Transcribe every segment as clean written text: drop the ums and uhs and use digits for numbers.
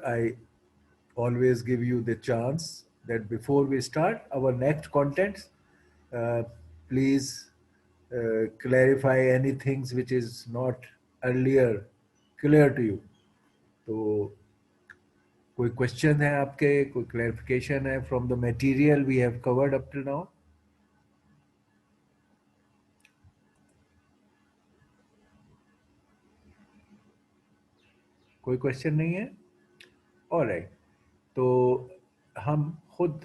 I always give you the chance that before we start our next contents, uh, please clarify any things which is not earlier clear to you. तो कोई question है आपके, कोई clarification है from the material we have covered up till now? कोई question नहीं है? Alright, तो हम खुद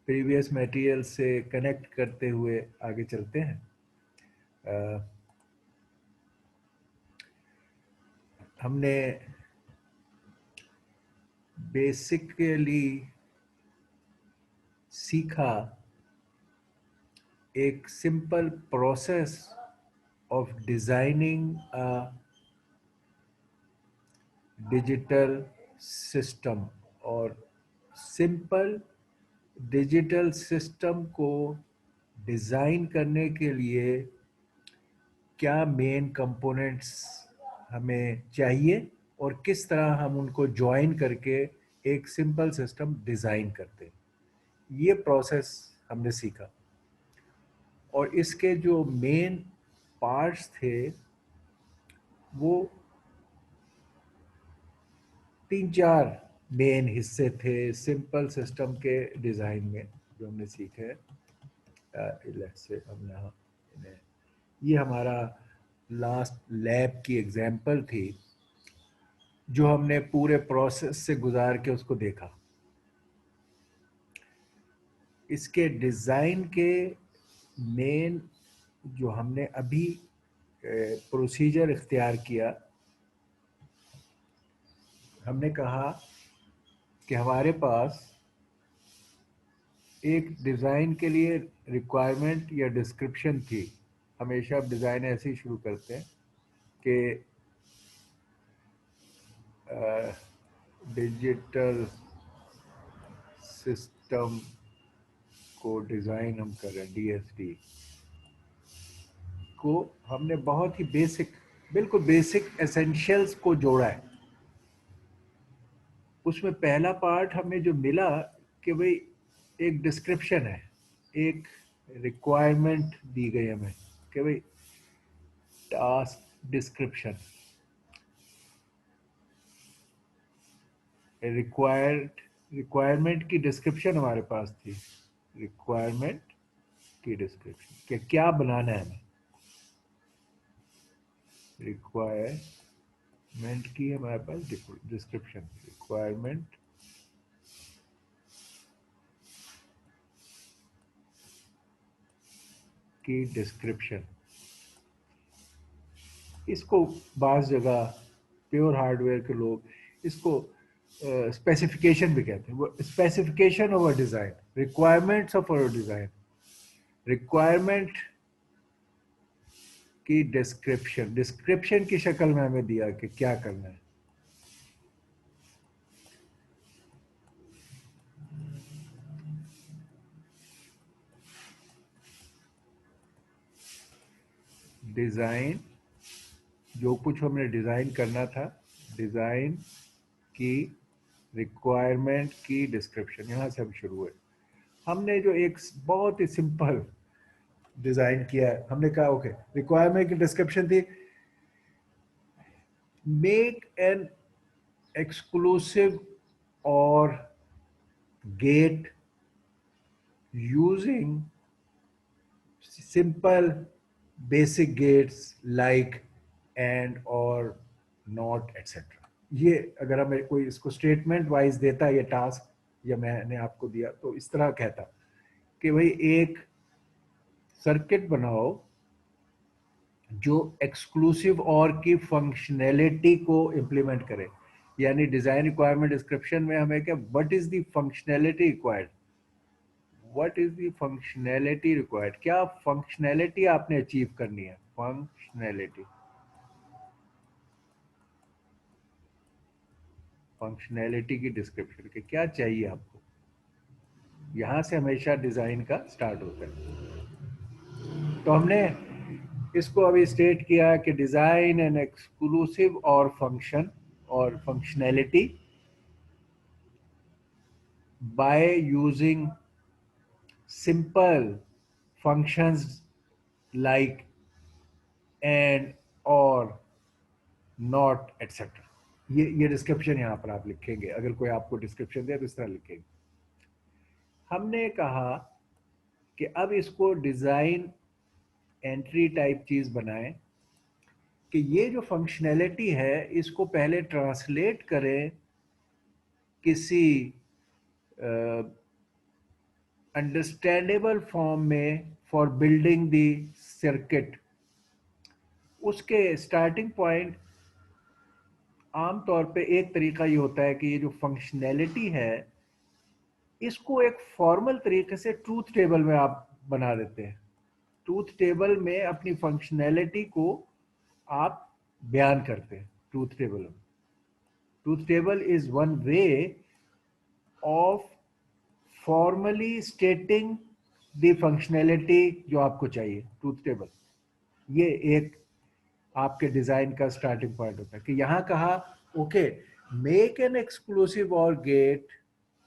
प्रीवियस मटेरियल से कनेक्ट करते हुए आगे चलते हैं. हमने बेसिकली सीखा एक simple process of designing a digital system, और सिंपल डिजिटल सिस्टम को डिज़ाइन करने के लिए क्या मेन कंपोनेंट्स हमें चाहिए और किस तरह हम उनको जॉइन करके एक सिंपल सिस्टम डिज़ाइन करते हैं. ये प्रोसेस हमने सीखा, और इसके जो मेन पार्ट्स थे वो 3-4 मेन हिस्से थे सिंपल सिस्टम के डिज़ाइन में जो हमने सीखे. लेट्स से हमने ये हमारा लास्ट लैब की एग्जाम्पल थी जो हमने पूरे प्रोसेस से गुजार के उसको देखा. इसके डिज़ाइन के मेन जो हमने अभी प्रोसीजर इख्तियार किया, हमने कहा कि हमारे पास एक डिज़ाइन के लिए रिक्वायरमेंट या डिस्क्रिप्शन थी. हमेशा आप डिज़ाइन ऐसे ही शुरू करते हैं कि डिजिटल सिस्टम को डिज़ाइन हम कर रहे हैं, DSD को हमने बहुत ही बेसिक, बिल्कुल बेसिक एसेंशियल्स को जोड़ा है. उसमें पहला पार्ट हमें जो मिला कि भाई एक डिस्क्रिप्शन है, एक रिक्वायरमेंट दी गई हमें कि भाई टास्क डिस्क्रिप्शन, रिक्वायरमेंट की डिस्क्रिप्शन हमारे पास थी. रिक्वायरमेंट की डिस्क्रिप्शन कि क्या बनाना है हमें. रिक्वायरमेंट की हमारे पास डिस्क्रिप्शन, रिक्वायरमेंट की डिस्क्रिप्शन. इसको बाज़ जगह प्योर हार्डवेयर के लोग इसको स्पेसिफिकेशन भी कहते हैं. वो specification of a design, requirements of a design, requirement की डिस्क्रिप्शन, डिस्क्रिप्शन की शक्ल में हमें दिया कि क्या करना है. डिज़ाइन, जो कुछ हमने डिज़ाइन करना था, डिज़ाइन की रिक्वायरमेंट की डिस्क्रिप्शन, यहाँ से हम शुरू हुए. हमने जो एक बहुत ही सिंपल डिज़ाइन किया है, हमने कहा ओके, रिक्वायरमेंट की डिस्क्रिप्शन थी make an exclusive or gate using simple basic gates like and or not etc. ये अगर हमें कोई इसको स्टेटमेंट वाइज देता है ये टास्क, या मैंने आपको दिया तो इस तरह कहता कि भाई एक सर्किट बनाओ जो एक्सक्लूसिव और की फंक्शनैलिटी को इम्प्लीमेंट करे. यानी डिजाइन रिक्वायरमेंट डिस्क्रिप्शन में हमें क्या, what is the functionality required, what is the functionality required, क्या फंक्शनैलिटी आपने अचीव करनी है. फंक्शनैलिटी, फंक्शनैलिटी की डिस्क्रिप्शन के क्या चाहिए आपको. यहां से हमेशा डिजाइन का स्टार्ट होता है. तो हमने इसको अभी स्टेट किया कि design N exclusive or function और functionality by using simple functions like and or not etc. ये डिस्क्रिप्शन यहाँ पर आप लिखेंगे, अगर कोई आपको डिस्क्रिप्शन दे तो इस तरह लिखेंगे। हमने कहा कि अब इसको डिजाइन एंट्री टाइप चीज बनाएं कि ये जो फंक्शनैलिटी है इसको पहले ट्रांसलेट करें किसी अंडरस्टैंडेबल फॉर्म में फॉर बिल्डिंग द सर्किट। उसके स्टार्टिंग पॉइंट आमतौर पे एक तरीका ये होता है कि ये जो फंक्शनैलिटी है इसको एक फॉर्मल तरीके से ट्रूथ टेबल में आप बना देते हैं। ट्रूथ टेबल में अपनी फंक्शनैलिटी को आप बयान करते हैं ट्रूथ टेबल में। Truth table is one way of formally stating the functionality जो आपको चाहिए। ट्रूथ टेबल ये एक आपके डिजाइन का स्टार्टिंग पॉइंट होता है कि यहां कहा okay make an exclusive or gate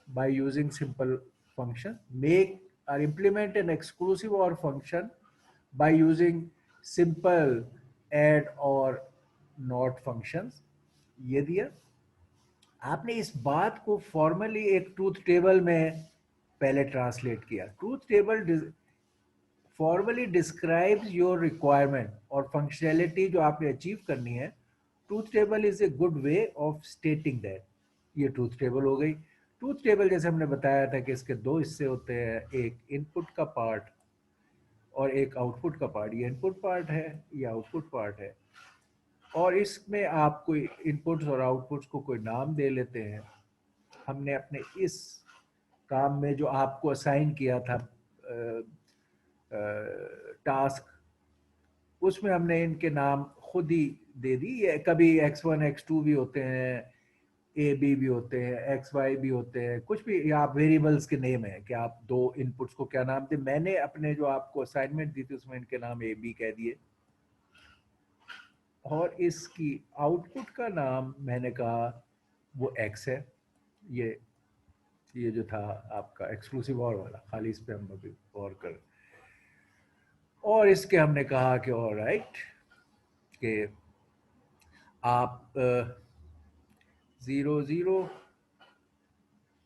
by using simple function, make or implement an exclusive or function by using simple and or not functions. ये दिया आपने। इस बात को फॉर्मली एक ट्रूथ टेबल में पहले ट्रांसलेट किया। Truth table formally describes your requirement और फंक्शनैलिटी जो आपने अचीव करनी है। Truth table is a good way of stating that. ये ट्रूथ टेबल हो गई। ट्रूथ टेबल जैसे हमने बताया था कि इसके दो हिस्से होते हैं, एक इनपुट का पार्ट और एक आउटपुट का पार्ट। ये इनपुट पार्ट है, ये आउटपुट पार्ट है, और इसमें आप कोई इनपुट्स और आउटपुट्स को कोई नाम दे लेते हैं। हमने अपने इस काम में जो आपको असाइन किया था टास्क, उसमें हमने इनके नाम खुद ही दे दी। ये कभी x1 x2 भी होते हैं, ए बी भी होते हैं, एक्स वाई भी होते हैं, कुछ भी आप वेरिएबल्स के नेम है कि आप दो इनपुट्स को क्या नाम दे। मैंने अपने जो आपको असाइनमेंट दी थी उसमें इनके नाम ए बी कह दिए, और इसकी आउटपुट का नाम मैंने कहा वो एक्स है। ये जो था आपका एक्सक्लूसिव और वाला, खाली इस पे हम अभी और कर। और इसके हमने कहा कि ऑल राइट कि आप 0 0।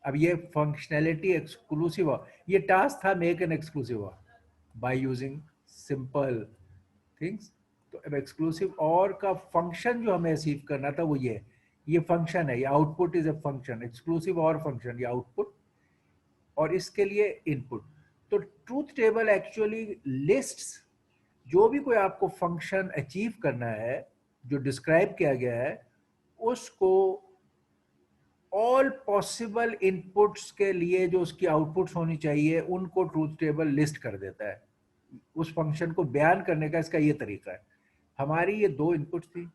अब ये फंक्शनैलिटी एक्सक्लूसिव, ये टास्क था make an exclusive bye using simple things. तो अब एक्सक्लूसिव और का फंक्शन जो हमें अचीव करना था वो ये फंक्शन है, ये output is a function. Exclusive or function, ये आउटपुट और इसके लिए इनपुट। तो ट्रूथ टेबल एक्चुअली लिस्ट्स जो भी कोई आपको फंक्शन अचीव करना है जो डिस्क्राइब किया गया है उसको ऑल पॉसिबल इनपुट्स के लिए जो उसकी आउटपुट्स होनी चाहिए उनको ट्रूथ टेबल लिस्ट कर देता है। उस फंक्शन को बयान करने का इसका ये तरीका है। हमारी ये दो इनपुट्स थी,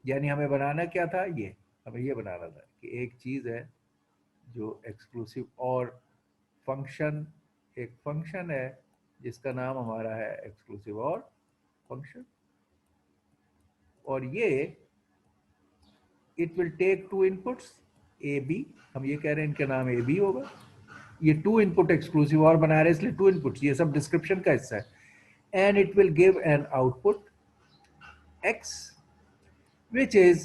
यानी हमें बनाना क्या था, ये हमें ये बनाना था कि एक चीज है जो एक्सक्लूसिव और फंक्शन, एक फंक्शन है जिसका नाम हमारा है एक्सक्लूसिव और फंक्शन, और ये it will take two inputs a b. हम ये कह रहे हैं इनका नाम ए बी होगा। ये टू इनपुट एक्सक्लूसिव और बना रहे हैं इसलिए टू इनपुट्स, ये सब डिस्क्रिप्शन का हिस्सा है। And it will give an output x which is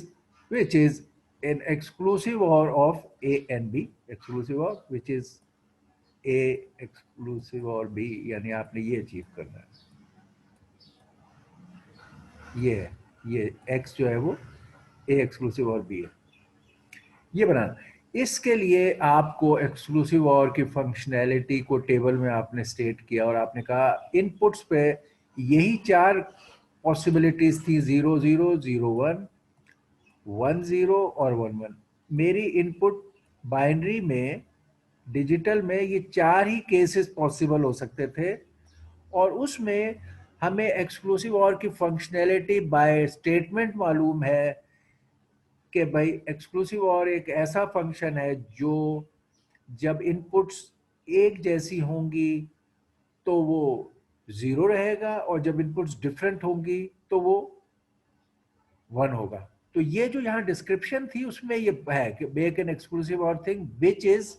an exclusive or of a and b, exclusive or which is a exclusive or b, यानी आपने ये अचीव करना है। ये x जो है वो a एक्सक्लूसिव और b है, ये बनाना। इसके लिए आपको एक्सक्लूसिव और की फंक्शनैलिटी को टेबल में आपने स्टेट किया और आपने कहा इनपुट्स पे यही चार पॉसिबिलिटीज थी, 0 0 0 1 1 0 और 1 1। मेरी इनपुट बाइनरी में, डिजिटल में ये चार ही केसेस पॉसिबल हो सकते थे, और उसमें हमें एक्सक्लूसिव और की फंक्शनैलिटी बाय स्टेटमेंट मालूम है कि भाई एक्सक्लूसिव और एक ऐसा फंक्शन है जो जब इनपुट्स एक जैसी होंगी तो वो 0 रहेगा, और जब इनपुट्स डिफरेंट होंगी तो वो 1 होगा। तो ये जो यहाँ डिस्क्रिप्शन थी उसमें ये है कि मेक एन एक्सक्लूसिव और thing which is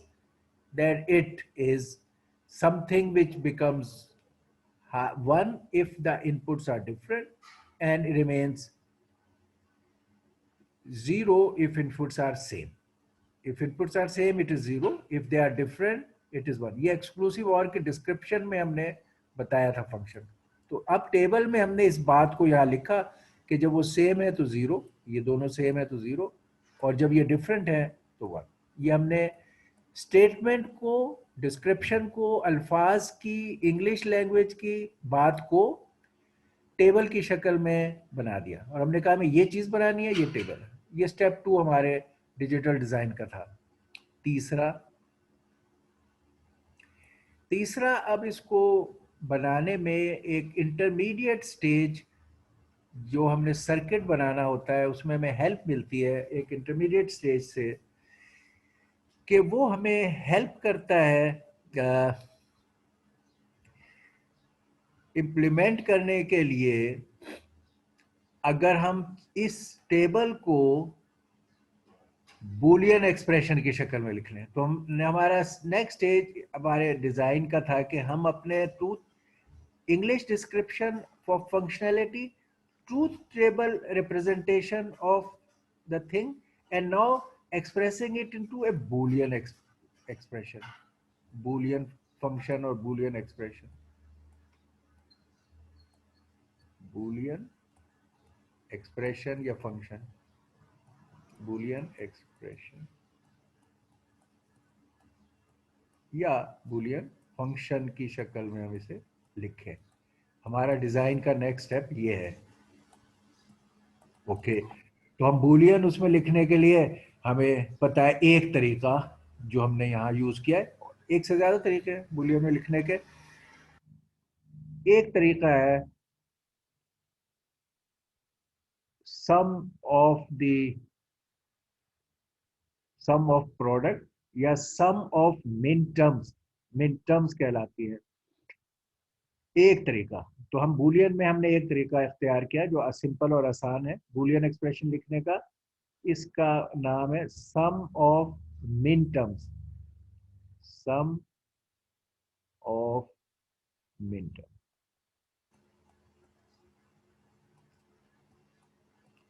that it is something which becomes one if the inputs are different, and remains zero if inputs are same. If inputs are same, it is zero. If they are different, it is one. ये exclusive और के description में हमने बताया था function. तो अब table में हमने इस बात को यहाँ लिखा कि जब वो सेम है तो जीरो, ये दोनों सेम है तो जीरो, और जब ये डिफरेंट है तो वन। ये हमने स्टेटमेंट को, डिस्क्रिप्शन को, अल्फाज की, इंग्लिश लैंग्वेज की बात को टेबल की शक्ल में बना दिया, और हमने कहा हमें ये चीज बनानी है, ये टेबल है। ये स्टेप 2 हमारे डिजिटल डिजाइन का था। तीसरा तीसरा अब इसको बनाने में एक इंटरमीडिएट स्टेज जो हमने सर्किट बनाना होता है, उसमें हमें हेल्प मिलती है एक इंटरमीडिएट स्टेज से, कि वो हमें हेल्प करता है इम्प्लीमेंट करने के लिए। अगर हम इस टेबल को बूलियन एक्सप्रेशन की शक्ल में लिख लें, तो हमने, हमारा नेक्स्ट स्टेज हमारे डिजाइन का था कि हम अपने truth English description for functionality, truth table representation of the thing, and now expressing it into A Boolean expression, Boolean function और बूलियन एक्सप्रेशन, बूलियन एक्सप्रेशन या फंक्शन, बूलियन एक्सप्रेशन या Boolean function की शक्ल में हम इसे लिखें। हमारा डिजाइन का नेक्स्ट स्टेप ये है। ओके, तो हम बूलियन उसमें लिखने के लिए हमें पता है एक तरीका जो हमने यहाँ यूज किया है, एक से ज्यादा तरीके हैं बूलियन में लिखने के। एक तरीका है sum of the sum of product या sum of min terms, min terms कहलाती है एक तरीका। तो हम बूलियन में हमने एक तरीका इख्तियार किया जो सिंपल और आसान है बूलियन एक्सप्रेशन लिखने का। इसका नाम है sum of min terms, sum of min term.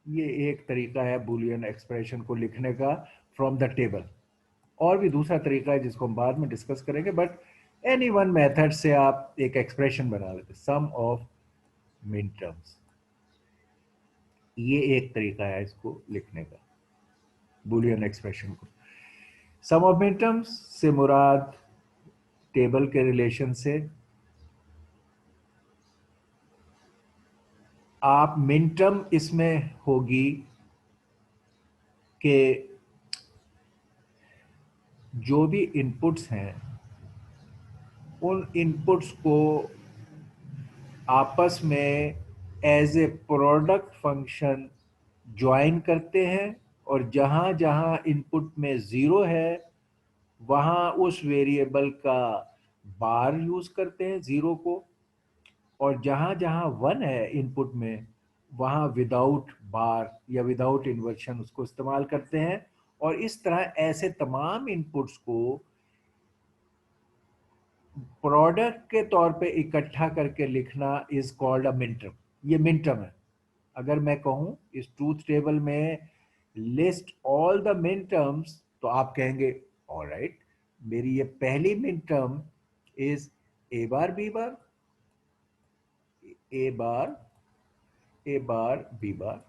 ये एक तरीका है बूलियन एक्सप्रेशन को लिखने का फ्रॉम द टेबल। और भी दूसरा तरीका है जिसको हम बाद में डिस्कस करेंगे, बट एनी वन मेथड से आप एक एक्सप्रेशन बना लेते, सम ऑफ मिन टर्म्स। ये एक तरीका है इसको लिखने का, बूलियन एक्सप्रेशन को। सम ऑफ मिन टर्म्स से मुराद टेबल के रिलेशन से आप मिन टर्म इसमें होगी कि जो भी इनपुट्स हैं उन इनपुट्स को आपस में as a product function join करते हैं, और जहां जहां इनपुट में जीरो है वहां उस वेरिएबल का बार यूज करते हैं जीरो को, और जहां जहां वन है इनपुट में वहां विदाउट बार या विदाउट इन्वर्शन उसको इस्तेमाल करते हैं। और इस तरह ऐसे तमाम इनपुट्स को प्रोडक्ट के तौर पे इकट्ठा करके लिखना इज कॉल्ड अ मिनटर्म। ये मिनटर्म है। अगर मैं कहूं इस ट्रूथ टेबल में list all the min terms, तो आप कहेंगे ऑलराइट, मेरी ये पहली min term is a bar b bar, A bar A bar b bar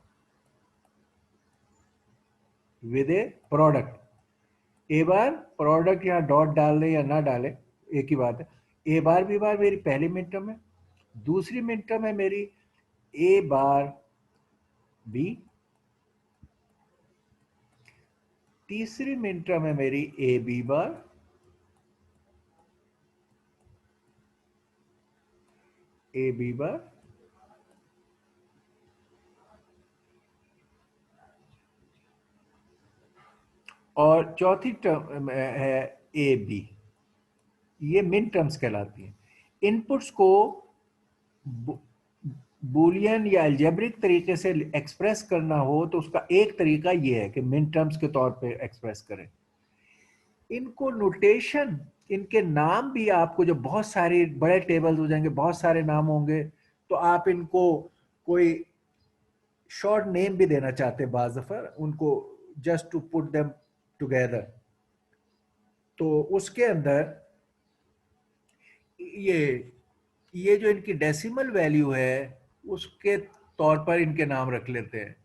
with a product. A bar product यहाँ डॉट डाल दे या ना डाले एक ही बात है। ए बार बी बार मेरी पहली मिन टर्म है। दूसरी मिन टर्म है मेरी ए बार बी। तीसरी मिन टर्म है मेरी ए बी बार। ए बी बार। और चौथी टर्म है ए बी। ये मिन टर्म्स कहलाती हैं। इनपुट्स को बूलियन या अलजेब्रिक तरीके से एक्सप्रेस करना हो तो उसका एक तरीका ये है कि मिन टर्म्स के तौर पे एक्सप्रेस करें। इनको नोटेशन, इनके नाम भी आपको, जो बहुत सारे बड़े टेबल्स हो जाएंगे, बहुत सारे नाम होंगे, तो आप इनको कोई शॉर्ट नेम भी देना चाहते हैं बाज दफा उनको, just to put them together. तो उसके अंदर ये ये जो इनकी डेसिमल वैल्यू है, उसके तौर पर इनके नाम रख लेते हैं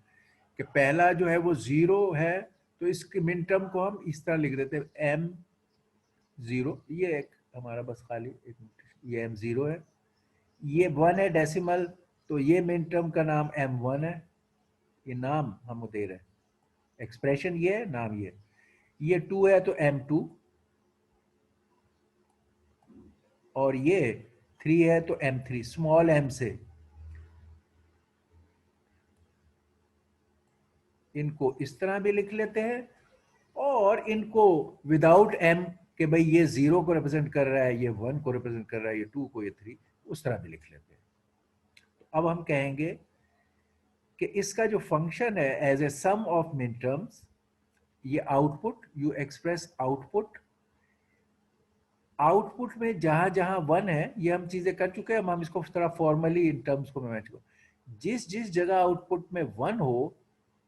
कि पहला जो है वो 0 है, तो इसके मिन टर्म को हम इस तरह लिख देते हैं M0। ये एक हमारा बस खाली एक ये M0 है। ये 1 है डेसिमल, तो ये मिन टर्म का नाम M1 है। ये नाम हम दे रहे हैं, एक्सप्रेशन ये है, नाम ये 2 है तो M2, और ये 3 है तो M3, स्मॉल m से इनको इस तरह भी लिख लेते हैं, और इनको विदाउट m के भाई ये 0 को रिप्रेजेंट कर रहा है, ये 1 को रिप्रेजेंट कर रहा है, ये 2 को, ये 3, उस तरह भी लिख लेते हैं। तो अब हम कहेंगे कि इसका जो फंक्शन है as a sum of min terms, ये output, you express output. Output में जहां जहां 1 है, ये हम चीजें कर चुके हैं, हम इसको थोड़ा फॉर्मली इन टर्म्स को मैच को, जिस जिस जगह आउटपुट में 1 हो,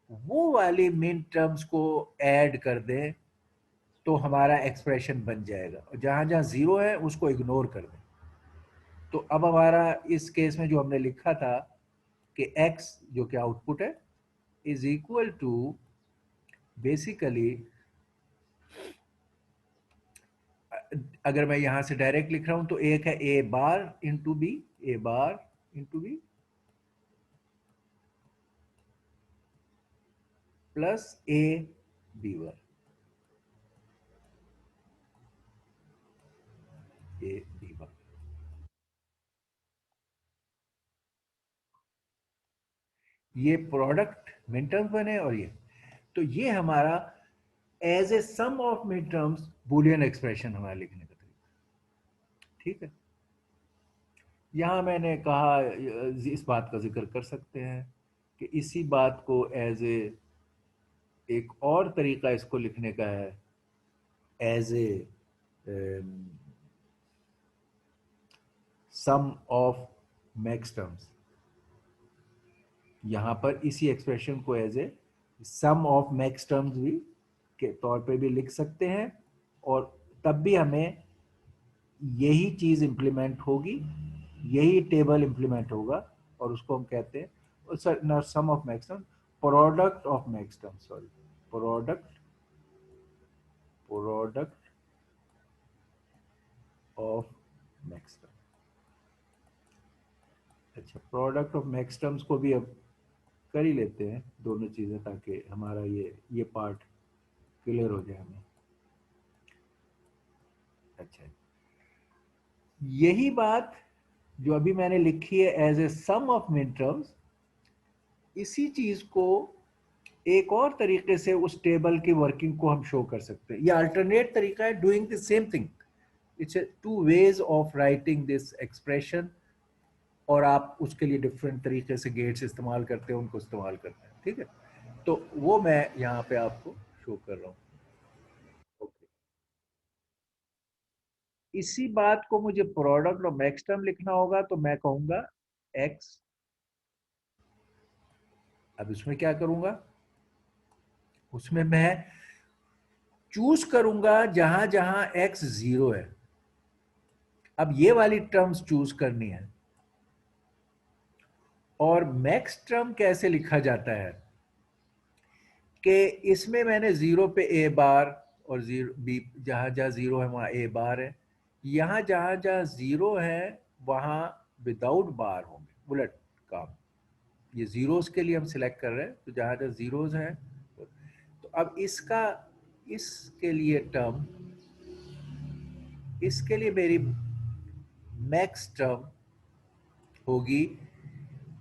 वो वाली मिन टर्म्स को ऐड कर दें, तो हमारा एक्सप्रेशन बन जाएगा, और जहां जहां 0 है उसको इग्नोर कर दें। तो अब हमारा इस केस में जो हमने लिखा था कि x जो कि आउटपुट है इज इक्वल टू, बेसिकली अगर मैं यहां से डायरेक्ट लिख रहा हूं तो एक है a bar into b, a bar into b plus a b bar, a b bar. ये प्रोडक्ट मिन टर्म्स बने, और ये, तो ये हमारा as a sum of min terms Boolean expression हमारा लिखने का तरीका। ठीक है, यहाँ मैंने कहा इस बात का जिक्र कर सकते हैं कि इसी बात को एज ए, एक और तरीका इसको लिखने का है as a sum of max terms. यहाँ पर इसी एक्सप्रेशन को as a sum of max terms भी के तौर पे भी लिख सकते हैं, और तब भी हमें यही चीज इंप्लीमेंट होगी, यही टेबल इंप्लीमेंट होगा, और उसको हम कहते हैं sir sum of max term, product of max term, sorry, product product of max term. अच्छा, प्रोडक्ट ऑफ मैक्स टर्म्स को भी अब कर ही लेते हैं दोनों चीजें, ताकि हमारा ये पार्ट क्लियर हो जाए हमें। अच्छा, यही बात जो अभी मैंने लिखी है as a sum of mid terms, इसी चीज को एक और तरीके से उस टेबल की वर्किंग को हम शो कर सकते हैं। ये अल्टरनेट तरीका है doing the same thing. It's two ways of writing this expression, और आप उसके लिए डिफरेंट तरीके से गेट्स इस्तेमाल करते हैं, उनको इस्तेमाल करते हैं। ठीक है, तो वो मैं यहाँ पे आपको शो कर रहा हूँ। okay. इसी बात को मुझे प्रोडक्ट और मैक्स टर्म लिखना होगा, तो मैं कहूंगा एक्स। अब इसमें क्या करूंगा, उसमें मैं चूज करूंगा जहां जहां एक्स 0 है। अब ये वाली टर्म्स चूज करनी है। और मैक्स टर्म कैसे लिखा जाता है कि इसमें मैंने 0 पे ए बार, और 0 बी, जहां जहां 0 है वहां ए बार है, यहां जहां जहां 0 है वहां विदाउट बार होंगे, बुलेट काम। ये जीरोस के लिए हम सिलेक्ट कर रहे हैं, तो जहां जहां जीरोस हैं, तो अब इसके लिए टर्म, इसके लिए मेरी मैक्स टर्म होगी,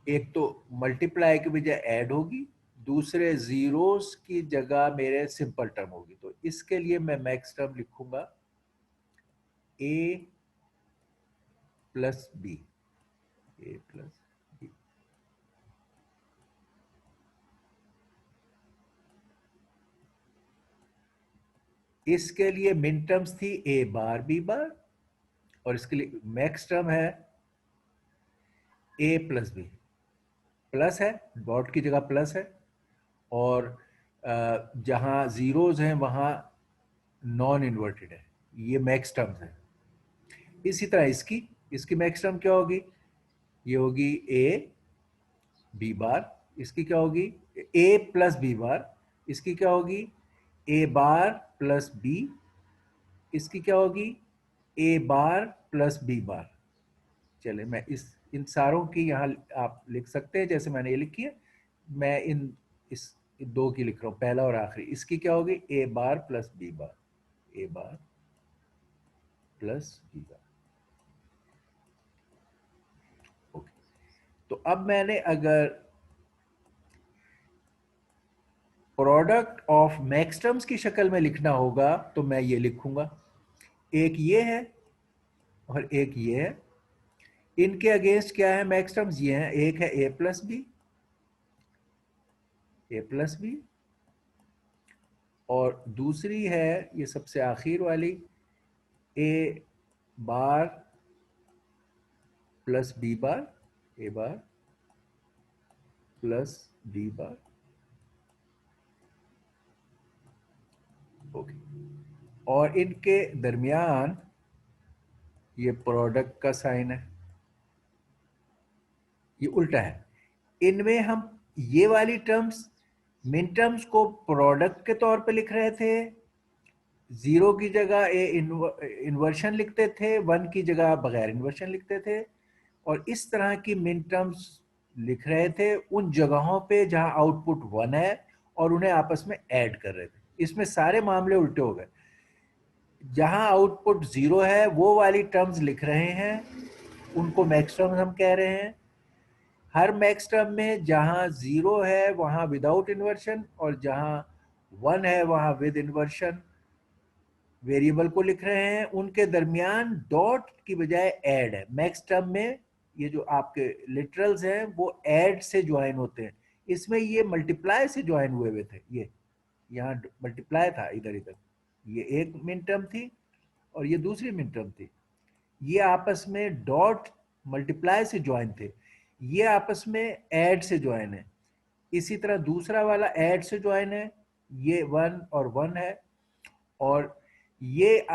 एक तो मल्टीप्लाई की बजाय ऐड होगी, दूसरे जीरोस की जगह मेरे सिंपल टर्म होगी। तो इसके लिए मैं मैक्स टर्म लिखूंगा ए प्लस बी, ए प्लस बी। इसके लिए मिन टर्म्स थी ए बार बी बार, और इसके लिए मैक्स टर्म है ए प्लस बी। प्लस है, डॉट की जगह प्लस है, और जहां जीरोज हैं वहां नॉन इन्वर्टेड है। ये मैक्स टर्म्स है। इसी तरह इसकी इसकी मैक्स टर्म क्या होगी? ये होगी ए बी बार। इसकी क्या होगी? ए प्लस बी बार। इसकी क्या होगी? A bar plus B. इसकी क्या होगी? A bar plus B bar. चले, मैं इन सारों की यहाँ आप लिख सकते हैं जैसे मैंने ये लिखी है। मैं इन दो की लिख रहा हूँ, पहला और आखिरी। इसकी क्या होगी? A bar plus B bar. A bar plus B bar. Okay. तो अब मैंने अगर प्रोडक्ट ऑफ मैक्स टर्म्स की शक्ल में लिखना होगा तो मैं ये लिखूंगा। एक ये है और एक ये है। इनके अगेंस्ट क्या है मैक्स टर्म्स? ये है, एक है ए प्लस बी, ए प्लस बी, और दूसरी है ये सबसे आखिर वाली, ए बार प्लस बी बार। ए bar plus B bar. Okay. और इनके दरमियान ये प्रोडक्ट का साइन है, ये उल्टा है। इनमें हम ये वाली टर्म्स, मिन टर्म्स को प्रोडक्ट के तौर पे लिख रहे थे, जीरो की जगह इन्वर्शन लिखते थे, वन की जगह बगैर इन्वर्शन लिखते थे, और इस तरह की मिन टर्म्स लिख रहे थे उन जगहों पे जहां आउटपुट वन है, और उन्हें आपस में ऐड कर रहे थे। इसमें सारे मामले उल्टे हो गए। जहां आउटपुट जीरो है वो वाली टर्म्स लिख रहे हैं, उनको मैक्स टर्म्स हम कह रहे हैं। हर मैक्स टर्म में जहां जीरो है वहां विदाउट इन्वर्शन, और जहां वन है वहां विद इन्वर्शन वेरिएबल को लिख रहे हैं। उनके दरमियान डॉट की बजाय ऐड है। मैक्स टर्म में ये जो आपके लिटरल्स हैं वो ऐड से ज्वाइन होते हैं। इसमें ये मल्टीप्लाई से ज्वाइन हुए हुए थे। ये यहाँ मल्टीप्लाई था इधर इधर। ये एक मिन टर्म थी और ये दूसरी मिन टर्म थी। ये आपस में डॉट मल्टीप्लाई से ज्वाइन थे, ये आपस में ऐड से ज्वाइन है। इसी तरह दूसरा वाला ऐड से ज्वाइन है, ये वन और वन है। और ये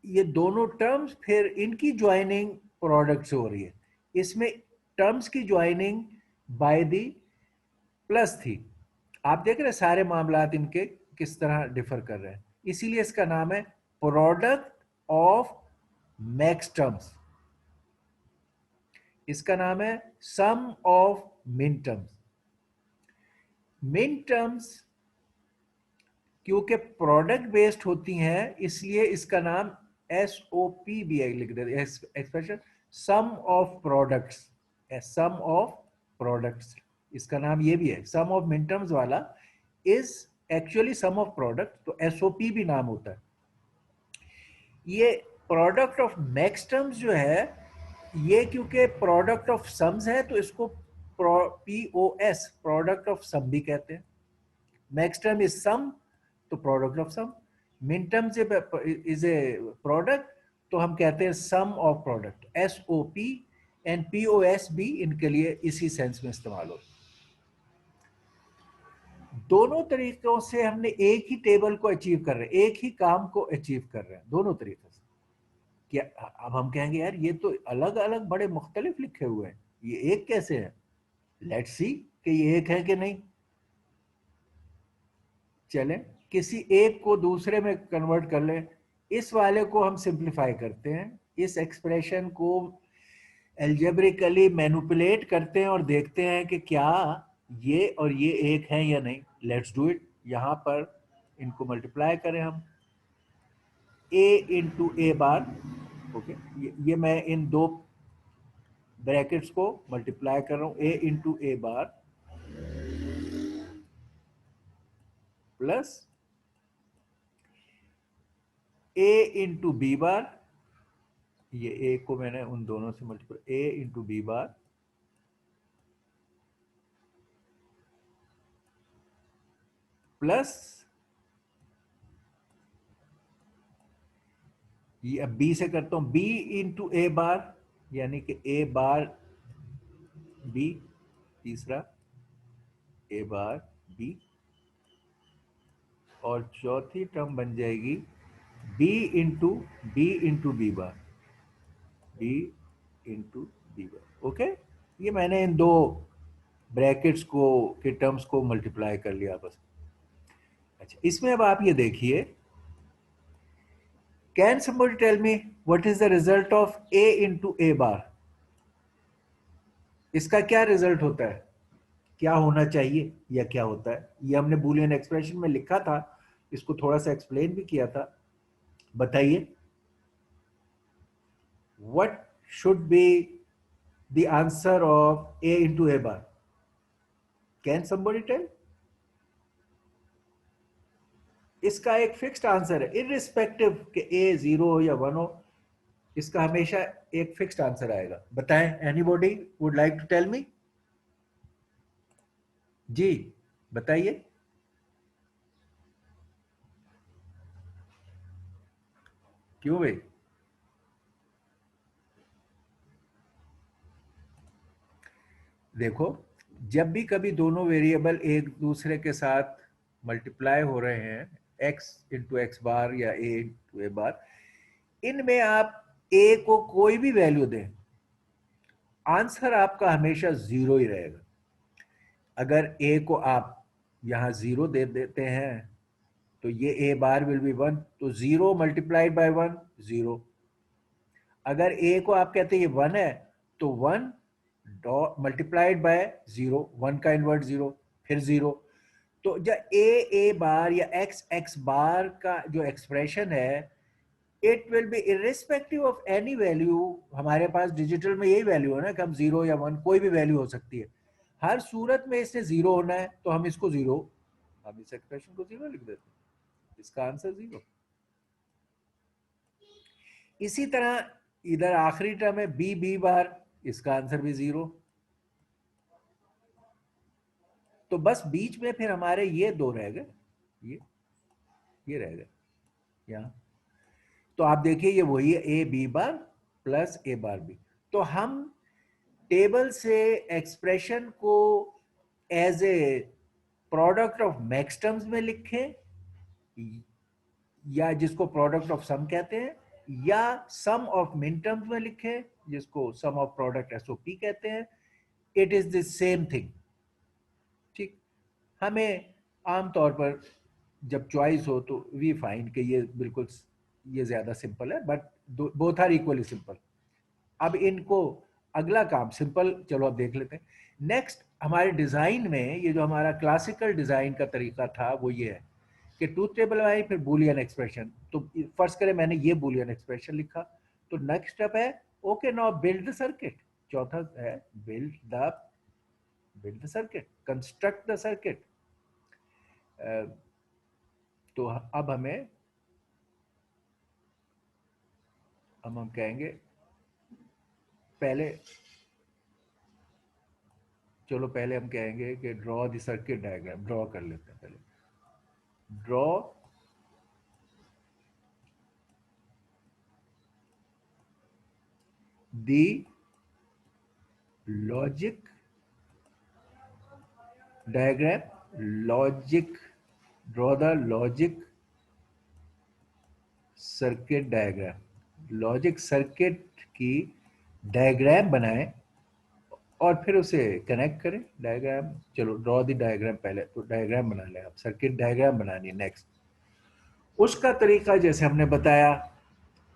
ये दोनों टर्म्स फिर इनकी ज्वाइनिंग प्रोडक्ट से हो रही है। इसमें टर्म्स की ज्वाइनिंग बाय दी प्लस थी। आप देख रहे हैं सारे मामलात इनके किस तरह डिफर कर रहे हैं। इसीलिए इसका नाम है प्रोडक्ट ऑफ मैक्स टर्म्स। इसका नाम है sum of min terms. Min terms क्योंकि प्रोडक्ट बेस्ड होती हैं इसलिए इसका नाम एस ओ पी भी लिख देते हैं, expression sum of products. Sum of products इसका नाम ये भी है। सम ऑफ मिन टर्म्स वाला is actually sum of product, तो एसओपी भी नाम होता है। ये प्रोडक्ट ऑफ मैक्स टर्म्स जो है ये क्योंकि प्रोडक्ट ऑफ सम्स है तो इसको पीओएस प्रोडक्ट ऑफ सम भी कहते हैं। मैक्स टर्म इज सम तो प्रोडक्ट ऑफ सम। मिन टर्म इज ए प्रोडक्ट तो हम कहते हैं sum of product, S O P. And POS भी इनके लिए इसी सेंस में इस्तेमाल होता है। दोनों तरीकों से हमने एक ही टेबल को अचीव कर रहे हैं, एक ही काम को अचीव कर रहे हैं दोनों तरीकों से। क्या अब हम कहेंगे यार ये तो अलग अलग बड़े मुख्तलिफ लिखे हुए हैं, ये एक कैसे है? लेट्स सी कि ये एक है कि नहीं। चलें किसी एक को दूसरे में कन्वर्ट कर लें। इस वाले को हम सिंप्लीफाई करते हैं, इस एक्सप्रेशन को एल्जेब्रिकली मैनिपुलेट करते हैं और देखते हैं कि क्या ये और ये एक है या नहीं। Let's do it. यहाँ पर इनको मल्टीप्लाई करें हम, a into A bar. Okay, ये मैं इन दो ब्रैकेट्स को मल्टीप्लाई कर रहा हूँ, a into A bar plus a into b bar. ये a को मैंने उन दोनों से multiply, a into b bar plus ये अब बी से करता हूं, बी इंटू ए बार, यानी कि ए बार बी, तीसरा ए बार बी, और चौथी टर्म बन जाएगी b into b bar, b into b bar. Okay, ये मैंने इन दो ब्रैकेट्स को के टर्म्स को मल्टीप्लाई कर लिया बस। अच्छा, इसमें अब आप ये देखिए, can somebody tell me what is the result of A into A bar? इसका क्या रिजल्ट होता है, क्या होना चाहिए या क्या होता है? ये हमने बूलियन एक्सप्रेशन में लिखा था, इसको थोड़ा सा एक्सप्लेन भी किया था। बताइए, what should be the answer of A into A bar? Can somebody tell? इसका एक फिक्स्ड आंसर है, इररिस्पेक्टिव कि ए 0 हो या 1 हो, इसका हमेशा एक फिक्स्ड आंसर आएगा। बताएं, anybody would like to tell me? जी बताइए। क्यों भाई? देखो, जब भी कभी दोनों वेरिएबल एक दूसरे के साथ मल्टीप्लाई हो रहे हैं, x इंटू एक्स बार या a इंटू ए बार, इनमें आप a को कोई भी वैल्यू दें, आंसर आपका हमेशा 0 ही रहेगा। अगर a को आप यहां 0 दे देते हैं तो ये a बार विल बी 1, तो 0 मल्टीप्लाइड बाय 1 0। अगर a को आप कहते हैं ये 1 है, तो 1 मल्टीप्लाइड बाय 0, 1 का इनवर्ट 0, फिर 0। तो जब ए बार या एक्स बार का जो एक्सप्रेशन है, it will be irrespective of any value. हमारे पास डिजिटल में यही वैल्यू है ना कि हम 0 या 1 कोई भी वैल्यू हो सकती है, हर सूरत में इसने 0 होना है, तो हम इसको 0, हम इस एक्सप्रेशन को 0 लिख देते हैं, इसका आंसर 0। इसी तरह इधर आखिरी टर्म है बी बार, इसका आंसर भी 0। तो बस बीच में फिर हमारे ये दो रह गए, ये रह गए यहाँ। तो आप देखिए ये वही है, a b bar plus a bar b. तो हम टेबल से एक्सप्रेशन को as a product of max terms में लिखें, या जिसको प्रोडक्ट ऑफ सम कहते हैं, या सम ऑफ मिन टर्म्स में लिखें, जिसको सम ऑफ प्रोडक्ट एसओपी कहते हैं, it is the same thing. ठीक, हमें आमतौर पर जब चॉइस हो तो वी फाइंड कि ये बिल्कुल ये ज्यादा सिंपल है, but both are equally simple. अब इनको अगला काम सिंपल, चलो अब देख लेते हैं। नेक्स्ट हमारे डिजाइन में ये जो हमारा क्लासिकल डिजाइन का तरीका था वो ये है कि ट्रूथ टेबल आई, फिर बूलियन एक्सप्रेशन। तो फर्स्ट करें, मैंने ये बूलियन एक्सप्रेशन लिखा, तो नेक्स्ट स्टेप है okay now build the circuit. चौथा है build the circuit, construct the circuit. तो अब हम कहेंगे पहले, चलो पहले हम कहेंगे कि draw the circuit diagram, draw कर लेते हैं पहले। Draw the logic diagram, logic, draw the logic circuit diagram, logic circuit की डायग्राम बनाएं और फिर उसे कनेक्ट करें। डायग्राम, चलो ड्रॉ द डायग्राम पहले, तो डायग्राम बना लें आप, सर्किट डायग्राम बनानी है। नेक्स्ट उसका तरीका जैसे हमने बताया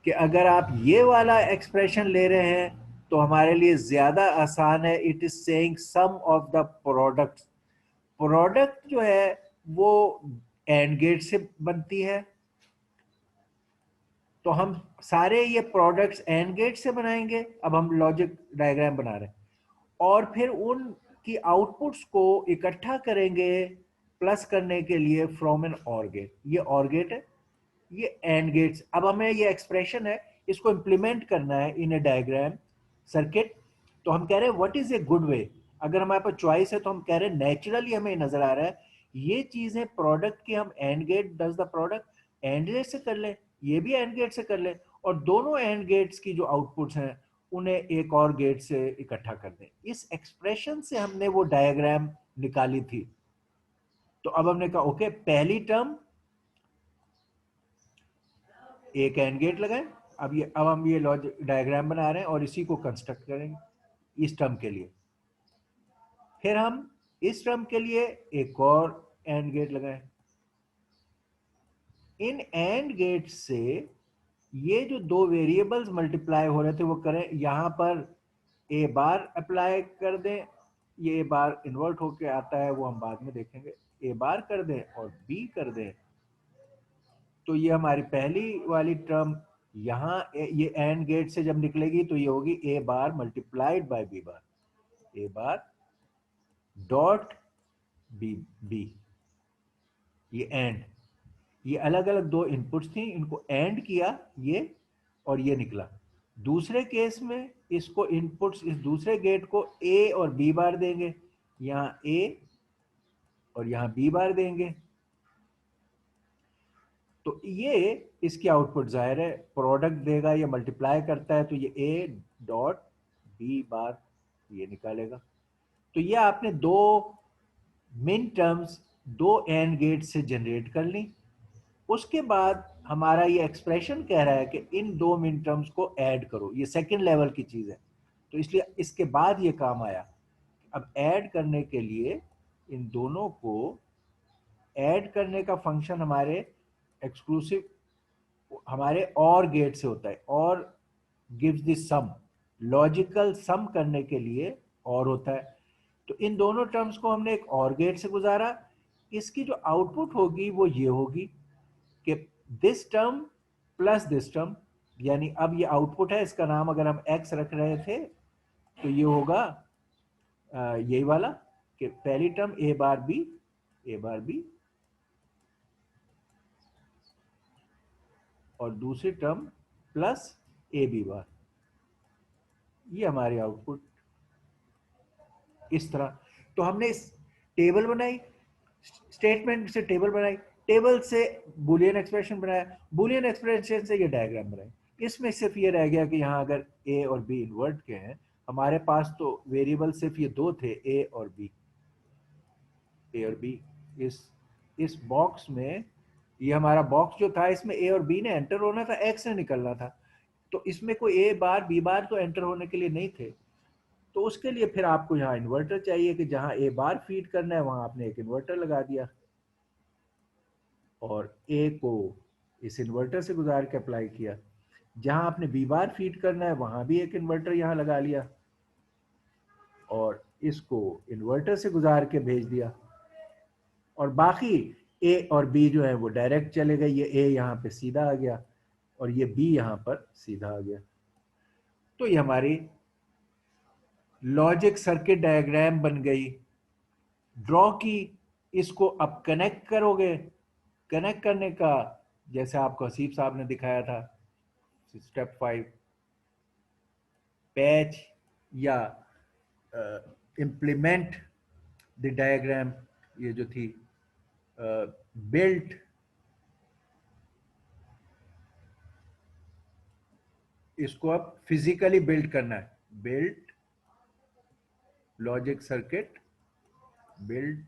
कि अगर आप ये वाला एक्सप्रेशन ले रहे हैं तो हमारे लिए ज्यादा आसान है। It is saying sum of the product. Product जो है वो एंड गेट से बनती है, तो हम सारे ये प्रोडक्ट्स एंड गेट से बनाएंगे। अब हम लॉजिक डायग्राम बना रहे हैं और फिर उनकी आउटपुट्स को इकट्ठा करेंगे प्लस करने के लिए फ्रॉम एन ऑर गेट। ये ऑर गेट है, ये एंड गेट्स। अब हमें ये एक्सप्रेशन है, इसको इंप्लीमेंट करना है इन ए डायग्राम सर्किट। तो हम कह रहे हैं what is a good way. अगर हमारे पास चॉइस है तो हम कह रहे हैं नेचुरली हमें नजर आ रहा है ये चीजें प्रोडक्ट की, हम and gate does the product and gate से कर लें, ये भी एंड गेट से कर लें, और दोनों एंड गेट्स की जो आउटपुट्स हैं उन्हें एक और गेट से इकट्ठा कर दें। इस एक्सप्रेशन से हमने वो डायग्राम निकाली थी। तो अब हमने कहा ओके, पहली टर्म एक एंड गेट लगाएं। अब हम ये लॉजिक डायग्राम बना रहे हैं और इसी को कंस्ट्रक्ट करेंगे इस टर्म के लिए। फिर हम इस टर्म के लिए एक और एंड गेट लगाएं। इन एंड गेट से ये जो दो वेरिएबल्स मल्टीप्लाई हो रहे थे वो करें, यहां पर ए बार अप्लाई कर दें। ये ए बार इन्वर्ट होके आता है, वो हम बाद में देखेंगे। ए बार कर दें और बी कर दें, तो ये हमारी पहली वाली टर्म यहाँ ये एंड गेट से जब निकलेगी तो ये होगी A bar multiplied by B bar, A bar dot B B. ये एंड, ये अलग अलग दो इनपुट्स थी, इनको एंड किया ये और ये निकला। दूसरे केस में इसको इनपुट्स इस दूसरे गेट को ए और बी बार देंगे, यहां ए और यहां बी बार देंगे। तो ये इसकी आउटपुट जाहिर है प्रोडक्ट देगा, ये मल्टीप्लाई करता है, तो ये ए डॉट बी बार ये निकालेगा। तो ये आपने दो मिन टर्म्स दो एंड गेट से जनरेट कर ली। उसके बाद हमारा ये एक्सप्रेशन कह रहा है कि इन दो मिन टर्म्स को ऐड करो, ये सेकंड लेवल की चीज है, तो इसलिए इसके बाद ये काम आया। अब ऐड करने के लिए इन दोनों को ऐड करने का फंक्शन हमारे एक्सक्लूसिव हमारे और गेट से होता है, और गिव्स द सम, लॉजिकल सम करने के लिए और होता है। तो इन दोनों टर्म्स को हमने एक और गेट से गुजारा। इसकी जो आउटपुट होगी वो ये होगी कि this term plus this term, यानी अब ये आउटपुट है, इसका नाम अगर हम x रख रहे थे तो ये होगा यही वाला कि पहली टर्म ए बार बी और दूसरी term plus a b bar. ये हमारी आउटपुट इस तरह। तो हमने इस टेबल बनाई, स्टेटमेंट से टेबल बनाई, टेबल से बुलियन एक्सप्रेशन बनाया, बुलियन एक्सप्रेशन से ये डायग्राम बनाई। इसमें सिर्फ ये रह गया कि यहाँ अगर ए और बी इन्वर्ट के हैं, हमारे पास तो वेरिएबल सिर्फ ये दो थे, ए और बी। इस बॉक्स में, ये हमारा बॉक्स जो था, इसमें ए और बी ने एंटर होना था, एक्स ने निकलना था। तो इसमें कोई ए बार बी बार तो एंटर होने के लिए नहीं थे। तो उसके लिए फिर आपको यहाँ इन्वर्टर चाहिए कि जहां ए बार फीड करना है वहां आपने एक इन्वर्टर लगा दिया, और ए को इस इन्वर्टर से गुजार के अप्लाई किया। जहां आपने बी बार फीड करना है वहां भी एक इन्वर्टर यहां लगा लिया, और इसको इन्वर्टर से गुजार के भेज दिया। और बाकी ए और बी जो है वो डायरेक्ट चले गए, ये ए यहाँ पे सीधा आ गया और ये बी यहाँ पर सीधा आ गया। तो ये हमारी लॉजिक सर्किट डायग्राम बन गई, ड्रॉ की। इसको अब कनेक्ट करोगे, कनेक्ट करने का जैसे आपको हसीब साहब ने दिखाया था, स्टेप 5, पैच या इम्प्लीमेंट द डायग्राम, ये जो थी बिल्ट, इसको अब फिजिकली बिल्ड करना है। Built logic circuit, build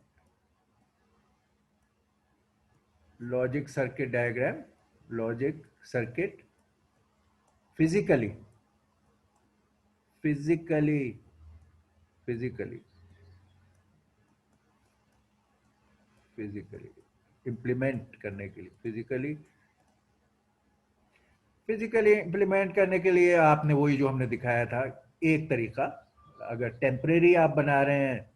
logic circuit diagram, logic circuit physically physically physically physically implement करने के लिए, फिजिकली इंप्लीमेंट करने के लिए आपने वही जो हमने दिखाया था एक तरीका। अगर टेम्परेरी आप बना रहे हैं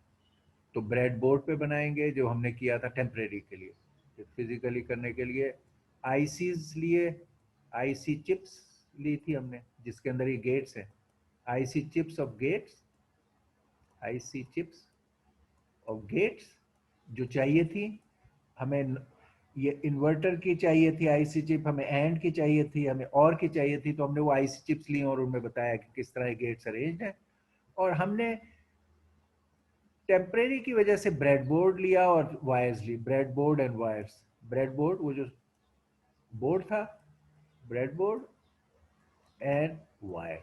तो ब्रेड बोर्ड पे बनाएंगे, जो हमने किया था टेम्परेरी के लिए। फिजिकली करने के लिए आईसीज लिए, आईसी चिप्स ली थी हमने जिसके अंदर ये गेट्स हैं, IC chips of gates, IC chips of gates जो चाहिए थी हमें। ये इन्वर्टर की चाहिए थी आईसी चिप, हमें एंड की चाहिए थी, हमें और की चाहिए थी, तो हमने वो आईसी चिप्स ली और उनमें बताया कि किस तरह गेट्स अरेंज्ड हैं। और हमने टेम्परेरी की वजह से ब्रेड बोर्ड लिया और वायर्स ली, bread board and wires. Bread board वो जो बोर्ड था, ब्रेड बोर्ड, एंड वायर,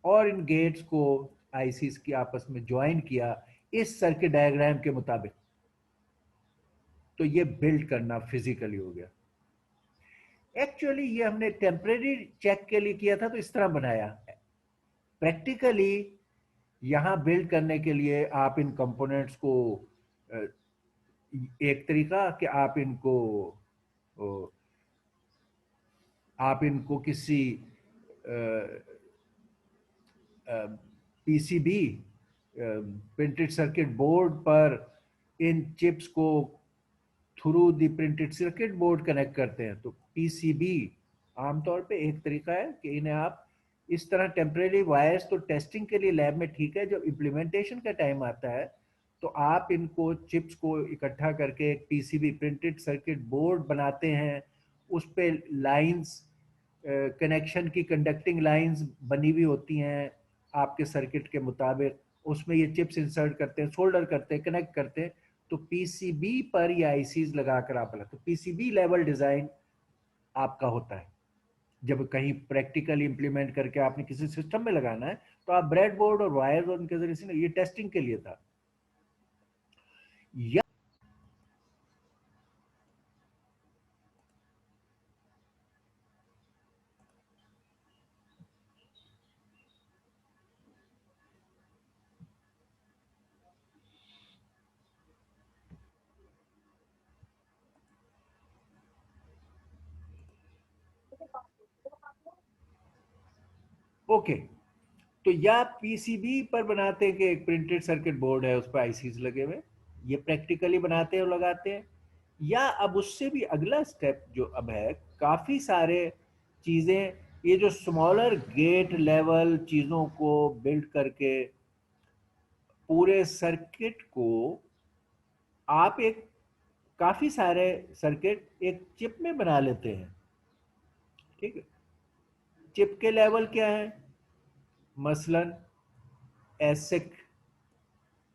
और इन गेट्स को आईसीज की आपस में ज्वाइन किया इस सर्किट डायग्राम के मुताबिक, तो ये बिल्ड करना फिजिकली हो गया। एक्चुअली ये हमने टेम्परेरी चेक के लिए किया था तो इस तरह बनाया। प्रैक्टिकली यहां बिल्ड करने के लिए आप इन कंपोनेंट्स को एक तरीका कि आप इनको किसी पीसीबी प्रिंटेड सर्किट बोर्ड पर इन चिप्स को through the printed circuit board connect करते हैं। तो पीसीबी आमतौर पे एक तरीका है कि इन्हें आप इस तरह टेम्परेरी वायर्स तो टेस्टिंग के लिए लैब में ठीक है, जब इम्प्लीमेंटेशन का टाइम आता है तो आप इनको चिप्स को इकट्ठा करके एक पीसीबी प्रिंटेड सर्किट बोर्ड बनाते हैं। उस पे लाइंस, कनेक्शन की कंडक्टिंग लाइंस बनी हुई होती हैं आपके सर्किट के मुताबिक, उसमें ये चिप्स इंसर्ट करते हैं, सोल्डर करते हैं, कनेक्ट करते हैं, तो पीसीबी पर ये आईसीज लगाकर आप बना, तो पीसीबी लेवल डिजाइन आपका होता है। जब कहीं प्रैक्टिकल इंप्लीमेंट करके आपने किसी सिस्टम में लगाना है तो आप ब्रेड बोर्ड और वायर और उनके जरिए से, ये टेस्टिंग के लिए था। या ओके, तो या पीसीबी पर बनाते हैं कि एक प्रिंटेड सर्किट बोर्ड है उस पर आईसीज लगे हुए, ये प्रैक्टिकली बनाते हैं और लगाते हैं। या अब उससे भी अगला स्टेप जो अब है, काफी सारे चीजें, ये जो स्मॉलर गेट लेवल चीजों को बिल्ड करके पूरे सर्किट को आप एक, काफी सारे सर्किट एक चिप में बना लेते हैं। ठीक है, चिप के लेवल क्या है, मसलन एसिक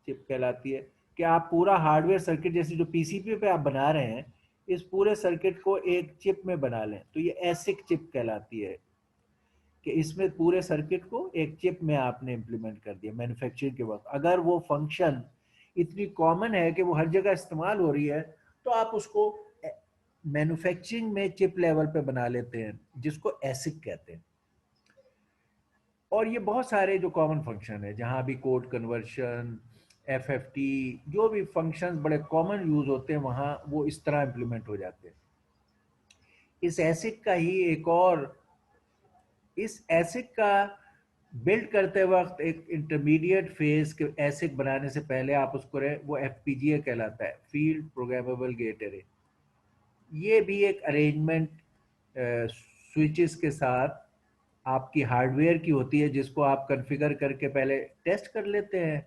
चिप कहलाती है, कि आप पूरा हार्डवेयर सर्किट जैसे जो पीसीबी पे आप बना रहे हैं, इस पूरे सर्किट को एक चिप में बना लें, तो ये एसिक चिप कहलाती है, कि इसमें पूरे सर्किट को एक चिप में आपने इंप्लीमेंट कर दिया मैन्युफैक्चरिंग के वक्त। अगर वो फंक्शन इतनी कॉमन है कि वो हर जगह इस्तेमाल हो रही है, तो आप उसको मैन्युफैक्चरिंग में चिप लेवल पे बना लेते हैं, जिसको एसिक कहते हैं। और ये बहुत सारे जो कॉमन फंक्शन है, जहां भी कोड कन्वर्शन, एफएफटी, जो भी फंक्शंस बड़े कॉमन यूज होते हैं वहां वो इस तरह इंप्लीमेंट हो जाते हैं। इस एसिक का ही एक और, इस एसिक का बिल्ड करते वक्त एक इंटरमीडिएट फेज के एसिक बनाने से पहले आप उसको वो एफपीजीए कहलाता है, फील्ड प्रोग्रामेबल गेट एरे। ये भी एक अरेंजमेंट स्विचेस के साथ आपकी हार्डवेयर की होती है, जिसको आप कॉन्फ़िगर करके पहले टेस्ट कर लेते हैं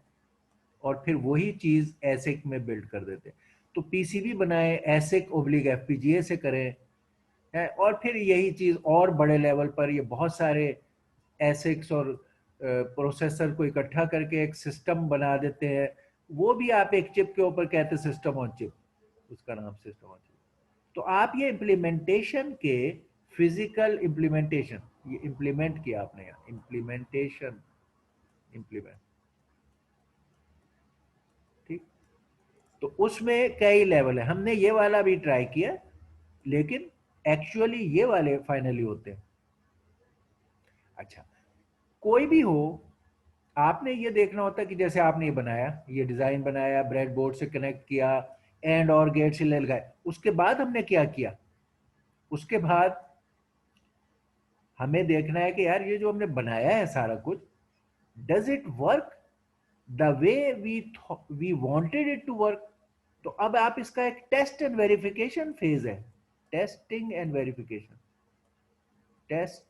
और फिर वही चीज एसिक में बिल्ड कर देते हैं। तो पीसीबी बनाए एसिक ओब्लिग एफपीजीए से करें है, और फिर यही चीज और बड़े लेवल पर ये बहुत सारे एसिक्स और प्रोसेसर को इकट्ठा करके एक सिस्टम बना देते हैं। वो भी आप एक चिप के ऊपर कहते हैं सिस्टम ऑन चिप, उसका नाम सिस्टम ऑन चिप। तो आप ये इम्प्लीमेंटेशन के, फिजिकल इम्प्लीमेंटेशन, ये इम्प्लीमेंट किया आपने यहाँ, इम्प्लीमेंटेशन, इम्प्लीमेंट, ठीक। तो उसमें कई लेवल है, हमने ये वाला भी ट्राई किया, लेकिन एक्चुअली ये वाले फाइनली होते हैं। अच्छा, कोई भी हो, आपने ये देखना होता है कि जैसे आपने ये बनाया, ये डिजाइन बनाया, ब्रेड बोर्ड से कनेक्ट किया, एंड और गेट से ले लगाए, उसके बाद हमने क्या किया, उसके बाद हमें देखना है कि यार ये जो हमने बनाया है सारा कुछ, does it work the way we wanted it to work. तो अब आप इसका एक टेस्ट एंड वेरिफिकेशन फेज है, testing and verification, test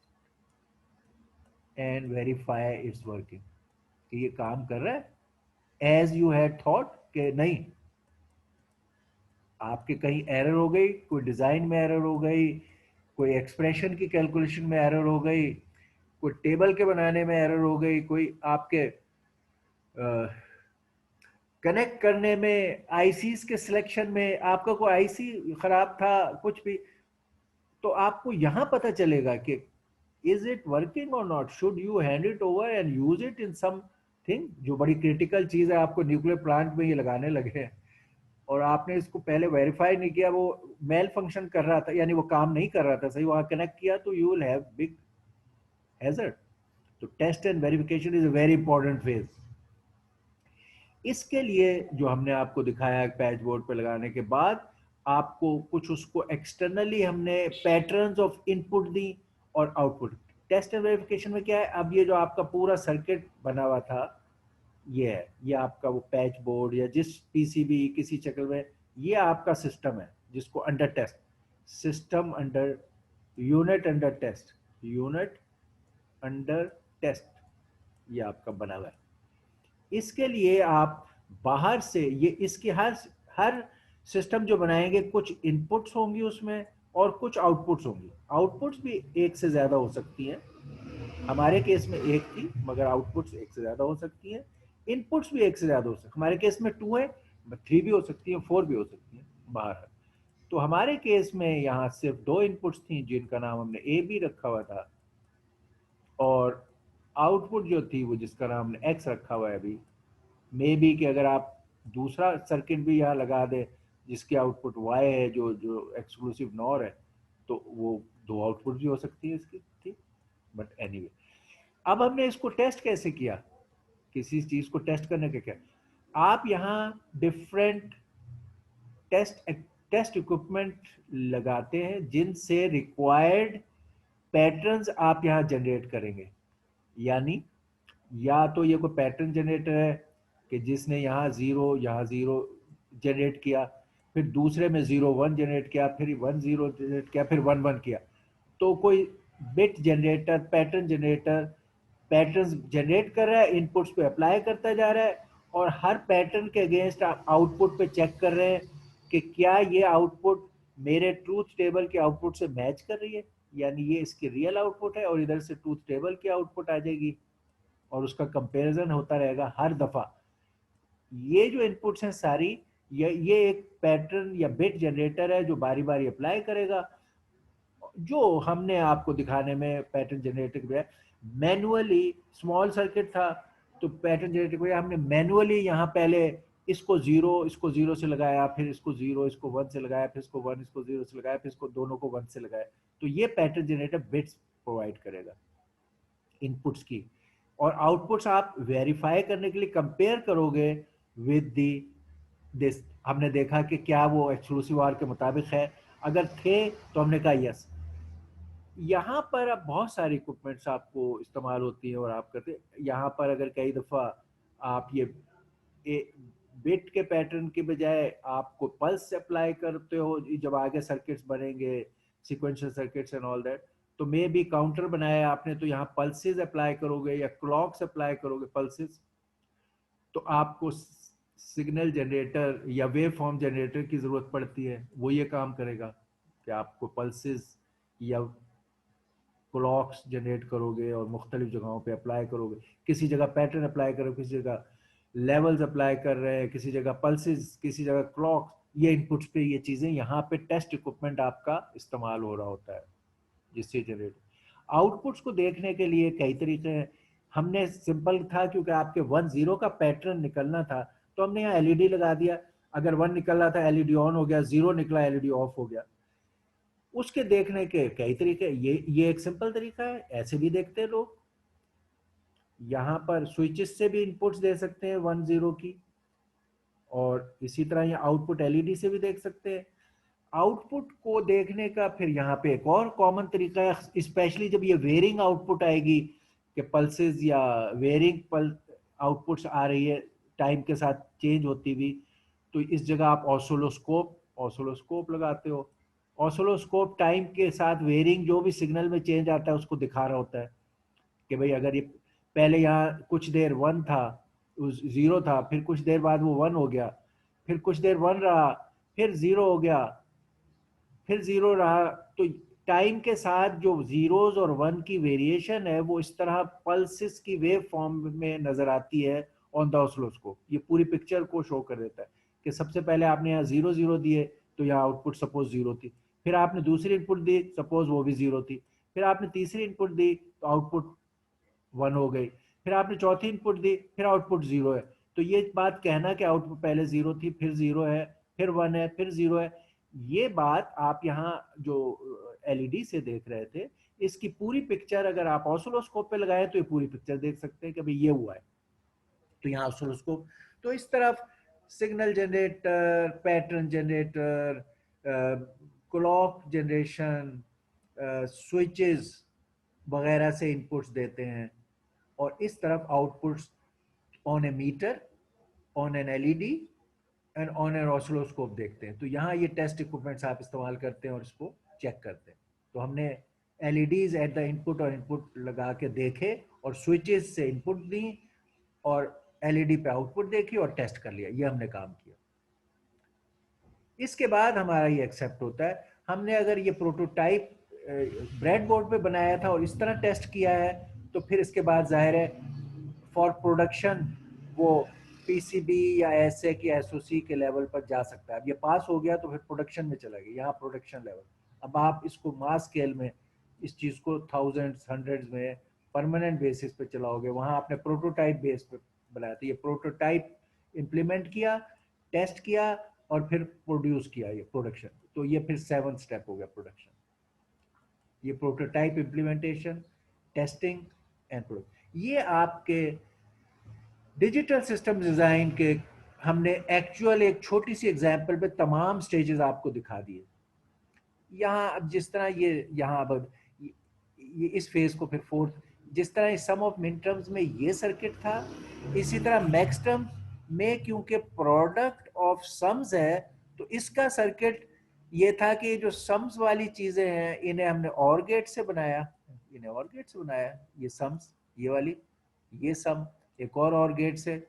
and verify it's working, कि ये काम कर रहा है एज यू हैड थॉट कि नहीं, आपके कहीं एरर हो गई, कोई डिजाइन में एरर हो गई, कोई एक्सप्रेशन की कैलकुलेशन में एरर हो गई, कोई टेबल के बनाने में एरर हो गई, कोई आपके कनेक्ट करने में, आईसीज के सिलेक्शन में आपका कोई आईसी खराब था, कुछ भी, तो आपको यहां पता चलेगा कि is it working or not, should you hand it over and use it in something, जो बड़ी क्रिटिकल चीज है, आपको न्यूक्लियर प्लांट में ये लगाने लगे हैं और आपने इसको पहले वेरीफाई नहीं किया, वो मेल फंक्शन कर रहा था, यानी वो काम नहीं कर रहा था सही, वहां कनेक्ट किया तो you will have big hazard. तो test and verification is a very important phase. इसके लिए जो हमने आपको दिखाया पैच बोर्ड पे लगाने के बाद, आपको कुछ उसको एक्सटर्नली हमने पैटर्न्स ऑफ इनपुट दी और आउटपुट। टेस्ट एंड वेरिफिकेशन में क्या है, अब ये जो आपका पूरा सर्किट बना हुआ था, ये है, ये आपका वो पैच बोर्ड या जिस पीसीबी किसी चक्कर में, ये आपका सिस्टम है जिसको under test, system under, unit under test, unit under test, ये आपका बना हुआ है। इसके लिए आप बाहर से ये इसके हर हर सिस्टम जो बनाएंगे, कुछ इनपुट्स होंगी उसमें और कुछ आउटपुट्स होंगी। आउटपुट्स भी एक से ज्यादा हो सकती हैं, हमारे केस में एक थी, मगर आउटपुट्स एक से ज्यादा हो सकती हैं। इनपुट्स भी एक से ज्यादा हो सकती, हमारे केस में 2 है, 3 भी हो सकती है, 4 भी हो सकती है बाहर। तो हमारे केस में यहाँ सिर्फ 2 इनपुट्स थी जिनका नाम हमने ए बी रखा हुआ था, और आउटपुट जो थी वो जिसका नाम हमने एक्स रखा हुआ है अभी। मे बी कि अगर आप दूसरा सर्किट भी यहाँ लगा दें जिसके आउटपुट वाई है, जो जो एक्सक्लूसिव नॉर है, तो वो 2 आउटपुट भी हो सकती है इसकी, ठीक। बट एनीवे, अब हमने इसको टेस्ट कैसे किया, किसी चीज को टेस्ट करने के क्या, आप यहाँ डिफरेंट टेस्ट टेस्ट इक्विपमेंट लगाते हैं जिनसे रिक्वायर्ड पैटर्न्स आप यहाँ जनरेट करेंगे। यानी या तो ये कोई पैटर्न जनरेटर है कि जिसने यहाँ जीरो जनरेट किया, फिर दूसरे में 0 1 जनरेट किया, फिर 1 0 जनरेट किया, फिर 1 1 किया। तो कोई bit generator, pattern generator patterns generate कर रहा है, इनपुट्स पे अप्लाई करता जा रहा है, और हर पैटर्न के अगेंस्ट आप आउटपुट पे चेक कर रहे हैं कि क्या ये आउटपुट मेरे ट्रूथ टेबल के आउटपुट से मैच कर रही है, यानी ये इसकी रियल आउटपुट है और इधर से ट्रूथ टेबल की आउटपुट आ जाएगी, और उसका कंपैरिजन होता रहेगा हर दफा। ये जो इनपुट्स हैं सारी, ये एक पैटर्न या बिट जनरेटर है जो बारी बारी अप्लाई करेगा। जो हमने आपको दिखाने में पैटर्न जनरेटर के मैनुअली स्मॉल सर्किट था, तो पैटर्न जनरेटर को हमने मैनुअली यहाँ पहले इसको जीरो से लगाया, फिर इसको जीरो, इसको 1 से लगाया, फिर इसको 1, इसको 0 से लगाया, फिर इसको दोनों को 1 से लगाया। तो ये पैटर्न जनरेटर बिट्स प्रोवाइड करेगा इनपुट्स की, और आउटपुट्स आप वेरीफाई करने के लिए कंपेयर करोगे विद दी दिस। हमने देखा कि क्या वो एक्सक्लूसिव आर के मुताबिक है, अगर थे तो हमने कहा यस। यहाँ पर अब बहुत सारी इक्विपमेंट्स आपको इस्तेमाल होती है और आप करते, यहाँ पर अगर कई दफ़ा आप ये बिट के पैटर्न के बजाय आपको पल्स से अप्लाई करते हो, जब आगे सर्किट्स बनेंगे sequential circuits and all that, तो मे बी काउंटर बनाया आपने तो यहाँ पल्सेस अप्लाई करोगे या क्लॉक्स अप्लाई करोगे पल्सेस, तो आपको सिग्नल जनरेटर या वेव फॉर्म जनरेटर की ज़रूरत पड़ती है, वो ये काम करेगा कि आपको पल्सेस या क्लॉक्स जनरेट करोगे और मुख्तलिफ जगहों पे अप्लाई करोगे, किसी जगह पैटर्न अप्लाई करोगे, किसी जगह लेवल्स अप्लाई कर रहे हैं, किसी जगह पल्सेस, किसी जगह क्लॉक्स, ये इनपुट्स पे ये चीज़ें, यहाँ पे टेस्ट इक्विपमेंट आपका इस्तेमाल हो रहा होता है जिससे जनरेट। आउटपुट्स को देखने के लिए कई तरीके हैं, हमने सिंपल था क्योंकि आपके 1 0 का पैटर्न निकलना था, तो हमने यहाँ एलईडी लगा दिया, अगर 1 निकल रहा था एलईडी ऑन हो गया, 0 निकला एलईडी ऑफ हो गया। उसके देखने के कई तरीके, ये एक सिंपल तरीका है, ऐसे भी देखते हैं लोग। यहाँ पर स्विचेस से भी इनपुट्स दे सकते हैं 1 0 की, और इसी तरह यहाँ आउटपुट एलईडी से भी देख सकते हैं। आउटपुट को देखने का फिर यहाँ पे एक और कॉमन तरीका है, स्पेशली जब ये वेरिंग आउटपुट आएगी कि पल्सेस या वेरिंग पल आउटपुट्स आ रही है टाइम के साथ चेंज होती हुई, तो इस जगह आप ऑसिलोस्कोप लगाते हो। ऑसिलोस्कोप टाइम के साथ वेरिंग जो भी सिग्नल में चेंज आता है उसको दिखा रहा होता है कि भाई अगर ये पहले यहाँ कुछ देर 1 था, 0 था, फिर कुछ देर बाद वो 1 हो गया, फिर कुछ देर 1 रहा, फिर 0 हो गया, फिर 0 रहा, तो टाइम के साथ जो जीरोस और 1 की वेरिएशन है वो इस तरह पल्सेस की वेव फॉर्म में नजर आती है ऑन द ऑसिलोस्कोप। ये पूरी पिक्चर को शो कर देता है कि सबसे पहले आपने यहाँ 0 0 दिए तो यहाँ आउटपुट सपोज 0 थी, फिर आपने दूसरी इनपुट दी सपोज वो भी 0 थी, फिर आपने तीसरी इनपुट दी तो आउटपुट 1 हो गई, फिर आपने चौथी इनपुट दी, फिर आउटपुट 0 है। तो ये बात कहना कि आउटपुट पहले 0 थी, फिर 0 है, फिर 1 है, फिर 0 है, ये बात आप यहाँ जो एलईडी से देख रहे थे, इसकी पूरी पिक्चर अगर आप ऑसिलोस्कोप पे लगाएं तो ये पूरी पिक्चर देख सकते हैं कि भाई ये हुआ है। तो यहाँ ऑसिलोस्कोप, तो इस तरफ signal generator, pattern generator, clock generation, switches वगैरह से इनपुट्स देते हैं, और इस तरफ outputs on a meter, on an LED and on an oscilloscope देखते हैं। तो यहाँ ये टेस्ट इक्विपमेंट्स आप इस्तेमाल करते हैं और इसको चेक करते हैं। तो हमने एलईडीज एट द इनपुट और इनपुट लगा के देखे, और स्विचेस से इनपुट दी, और एलईडी पे आउटपुट देखी और टेस्ट कर लिया, ये हमने काम किया। इसके बाद हमारा ये एक्सेप्ट होता है। हमने अगर ये प्रोटोटाइप ब्रेड बोर्ड पे बनाया था और इस तरह टेस्ट किया है, तो फिर इसके बाद जाहिर है फॉर प्रोडक्शन वो पीसीबी या एसएक या एसओसी के लेवल पर जा सकता है। अब ये पास हो गया तो फिर प्रोडक्शन में चला गया, यहाँ प्रोडक्शन लेवल। अब आप इसको मास स्केल में इस चीज़ को थाउजेंड्स हंड्रेड्स में परमानेंट बेसिस पे चलाओगे, वहाँ आपने प्रोटोटाइप बेस पे बनाया। तो ये प्रोटोटाइप इम्प्लीमेंट किया, टेस्ट किया, और फिर प्रोड्यूस किया ये प्रोडक्शन। तो ये फिर 7 स्टेप हो गया प्रोडक्शन। ये prototype implementation, testing and production. ये आपके डिजिटल सिस्टम डिजाइन के हमने एक्चुअल एक छोटी सी एग्जांपल पे तमाम स्टेजेस आपको दिखा दिए। यहाँ अब जिस तरह ये यहाँ अब ये इस फेज को फिर फोर्थ, जिस तरह सम ऑफ मिन टर्म्स में ये सर्किट था, इसी तरह मैक्स टर्म में क्योंकि प्रोडक्ट ऑफ सम्स है, तो इसका सर्किट ये था कि जो सम्स वाली चीजें हैं इन्हें हमने और गेट से बनाया, इन्हें और गेट से बनाया, ये सम्स, ये वाली, ये सम एक और गेट से,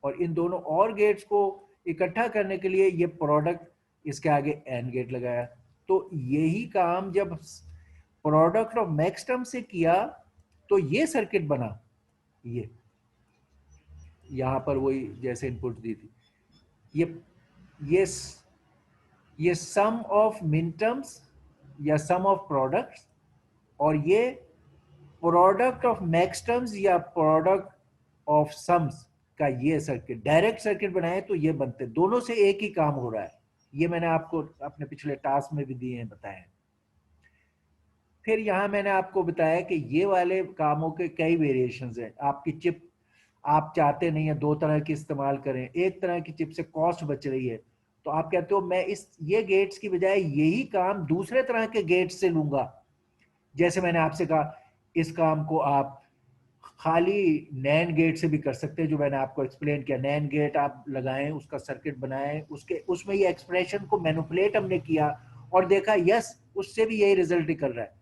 और इन दोनों और गेट्स को इकट्ठा करने के लिए ये प्रोडक्ट इसके आगे एंड गेट लगाया। तो यही काम जब प्रोडक्ट ऑफ मैक्स टर्म से किया तो ये सर्किट बना। ये यहां पर वही जैसे इनपुट दी थी, ये ये ये सम ऑफ मिन टर्म्स या सम ऑफ प्रोडक्ट्स, और ये प्रोडक्ट ऑफ मैक्स टर्म्स या प्रोडक्ट ऑफ सम्स का ये सर्किट, डायरेक्ट सर्किट बनाए तो ये बनते, दोनों से एक ही काम हो रहा है। ये मैंने आपको अपने पिछले टास्क में भी दिए हैं, बताए। फिर यहाँ मैंने आपको बताया कि ये वाले कामों के कई वेरिएशंस हैं। आपकी चिप आप चाहते नहीं है दो तरह की इस्तेमाल करें, एक तरह की चिप से कॉस्ट बच रही है, तो आप कहते हो मैं इस ये गेट्स की बजाय यही काम दूसरे तरह के गेट्स से लूंगा। जैसे मैंने आपसे कहा, इस काम को आप खाली नैन गेट से भी कर सकते हैं, जो मैंने आपको एक्सप्लेन किया। नैन गेट आप लगाएं, उसका सर्किट बनाएं, उसके उसमें ये एक्सप्रेशन को मैनिपुलेट हमने किया और देखा यस उससे भी यही रिजल्ट निकल रहा है।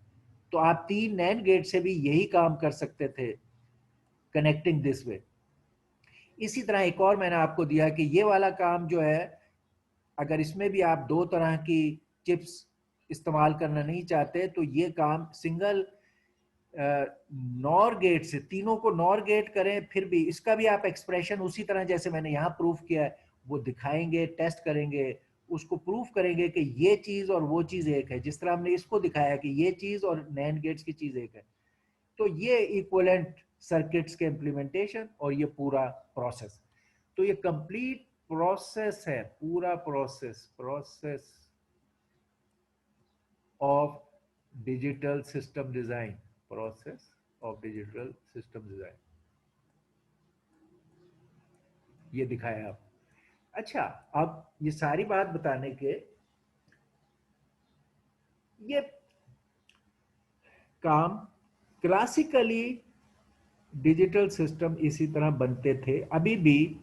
तो आप 3 नैन गेट से भी यही काम कर सकते थे, कनेक्टिंग दिस वे। इसी तरह एक और मैंने आपको दिया कि ये वाला काम जो है, अगर इसमें भी आप 2 तरह की चिप्स इस्तेमाल करना नहीं चाहते, तो ये काम सिंगल नॉर गेट से, तीनों को नॉर गेट करें, फिर भी इसका भी आप एक्सप्रेशन उसी तरह जैसे मैंने यहाँ प्रूफ किया है वो दिखाएंगे, टेस्ट करेंगे, उसको प्रूफ करेंगे कि ये चीज और वो चीज एक है, जिस तरह हमने इसको दिखाया कि ये चीज और नैन गेट्स की चीज एक है। तो ये इक्विवेलेंट सर्किट्स के इम्प्लीमेंटेशन और ये पूरा प्रोसेस, तो ये कंप्लीट प्रोसेस है, पूरा process of digital system design, process of digital system design, ये दिखाया आप। अच्छा, अब ये सारी बात बताने के, ये काम क्लासिकली डिजिटल सिस्टम इसी तरह बनते थे, अभी भी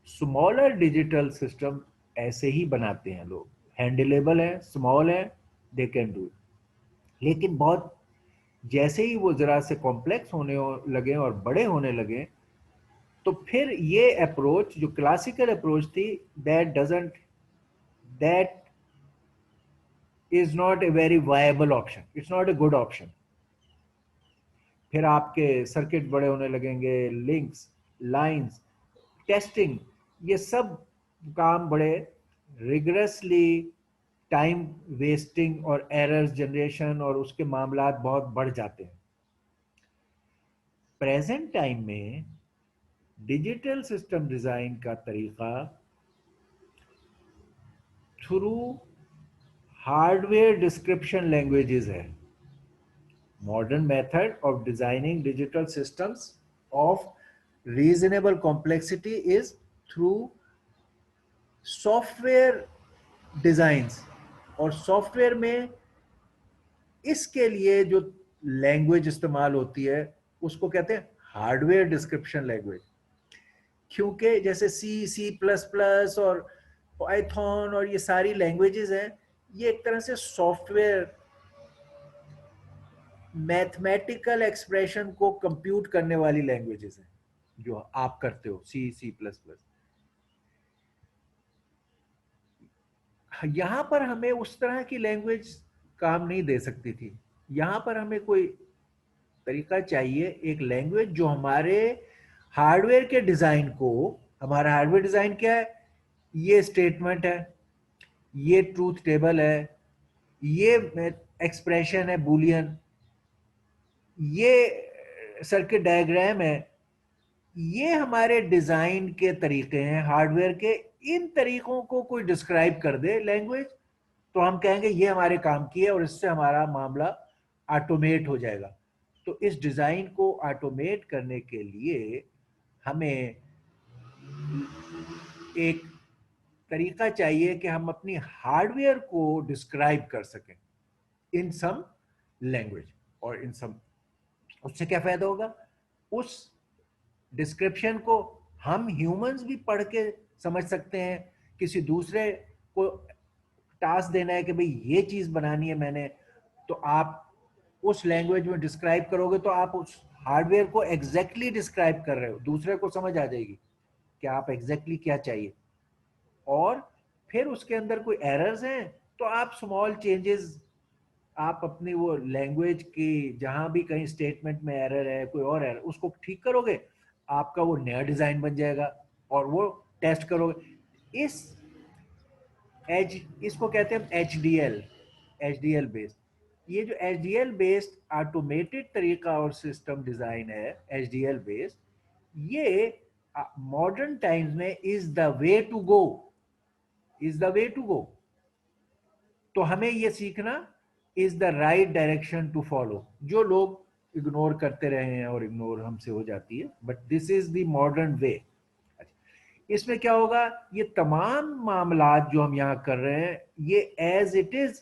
स्मॉलर डिजिटल सिस्टम ऐसे ही बनाते हैं लोग, हैंडलेबल है, स्मॉल है, दे कैन डू। लेकिन बहुत जैसे ही वो जरा से कॉम्प्लेक्स होने लगे और बड़े होने लगे, तो फिर ये अप्रोच जो क्लासिकल अप्रोच थी, that is not a very viable option, it's not a good option. फिर आपके सर्किट बड़े होने लगेंगे, लिंक्स, लाइंस, टेस्टिंग, ये सब काम बड़े रिगरसली टाइम वेस्टिंग और एरर्स जनरेशन और उसके मामलात बहुत बढ़ जाते हैं। प्रेजेंट टाइम में डिजिटल सिस्टम डिजाइन का तरीका थ्रू हार्डवेयर डिस्क्रिप्शन लैंग्वेजेस है। Modern method of designing digital systems of reasonable complexity is through software designs. और सॉफ्टवेयर में इसके लिए जो लैंग्वेज इस्तेमाल होती है उसको कहते हैं हार्डवेयर डिस्क्रिप्शन लैंग्वेज। क्योंकि जैसे सी, सी प्लस प्लस और पाइथन और ये सारी लैंग्वेजेस हैं, ये एक तरह से सॉफ्टवेयर मैथमेटिकल एक्सप्रेशन को कंप्यूट करने वाली लैंग्वेजेस हैं जो आप करते हो, सी, सी प्लस प्लस। यहां पर हमें उस तरह की लैंग्वेज काम नहीं दे सकती थी। यहां पर हमें कोई तरीका चाहिए, एक लैंग्वेज जो हमारे हार्डवेयर के डिजाइन को, हमारा हार्डवेयर डिजाइन क्या है, ये स्टेटमेंट है, ये ट्रूथ टेबल है, ये एक्सप्रेशन है बुलियन, ये सर्किट डायग्राम है, ये हमारे डिजाइन के तरीके हैं हार्डवेयर के। इन तरीकों को कोई डिस्क्राइब कर दे लैंग्वेज, तो हम कहेंगे ये हमारे काम की है और इससे हमारा मामला ऑटोमेट हो जाएगा। तो इस डिजाइन को ऑटोमेट करने के लिए हमें एक तरीका चाहिए कि हम अपनी हार्डवेयर को डिस्क्राइब कर सकें इन सम लैंग्वेज। और इन सम, उससे क्या फायदा होगा, उस डिस्क्रिप्शन को हम ह्यूमंस भी पढ़ के समझ सकते हैं। किसी दूसरे को टास्क देना है कि भाई ये चीज बनानी है मैंने, तो आप उस लैंग्वेज में डिस्क्राइब करोगे तो आप उस हार्डवेयर को एग्जैक्टली डिस्क्राइब कर रहे हो, दूसरे को समझ आ जाएगी कि आप एग्जैक्टली क्या चाहिए। और फिर उसके अंदर कोई एरर्स हैं तो आप स्मॉल चेंजेस, आप अपनी वो लैंग्वेज की जहां भी कहीं स्टेटमेंट में एरर है, कोई और एरर, उसको ठीक करोगे, आपका वो नया डिजाइन बन जाएगा और वो टेस्ट करोगे। इस एच, इसको कहते हैं H D L, H D L based. ये जो H D L based automated तरीका और सिस्टम डिजाइन है, एच डी एल बेस्ड, ये मॉडर्न टाइम्स में is the way to go, is the way to go. तो हमें ये सीखना is the right direction to follow, जो लोग इग्नोर करते रहे हैं और इग्नोर हमसे हो जाती है, but this is the modern way. इसमें क्या होगा, ये तमाम मामलात जो हम यहां कर रहे हैं ये as it is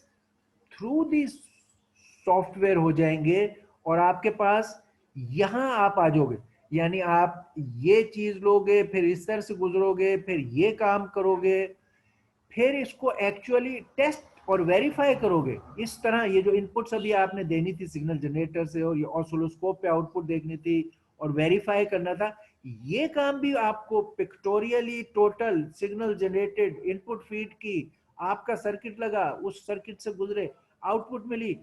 through the software हो जाएंगे और आपके पास यहां आप आ जाओगे। यानी आप ये चीज लोगे, फिर इस तरह से गुजरोगे, फिर ये काम करोगे, फिर इसको एक्चुअली टेस्ट और वेरीफाई करोगे। इस तरह ये जो इनपुट्स अभी आपने देनी थी सिग्नल जनरेटर से, और ये ऑसिलोस्कोप पे आउटपुट देखनी थी और वेरीफाई करना था, ये काम भी आपको pictorially total signal generated input feed की, आपका सर्किट लगा, उस सर्किट से गुजरे, आउटपुट मिली,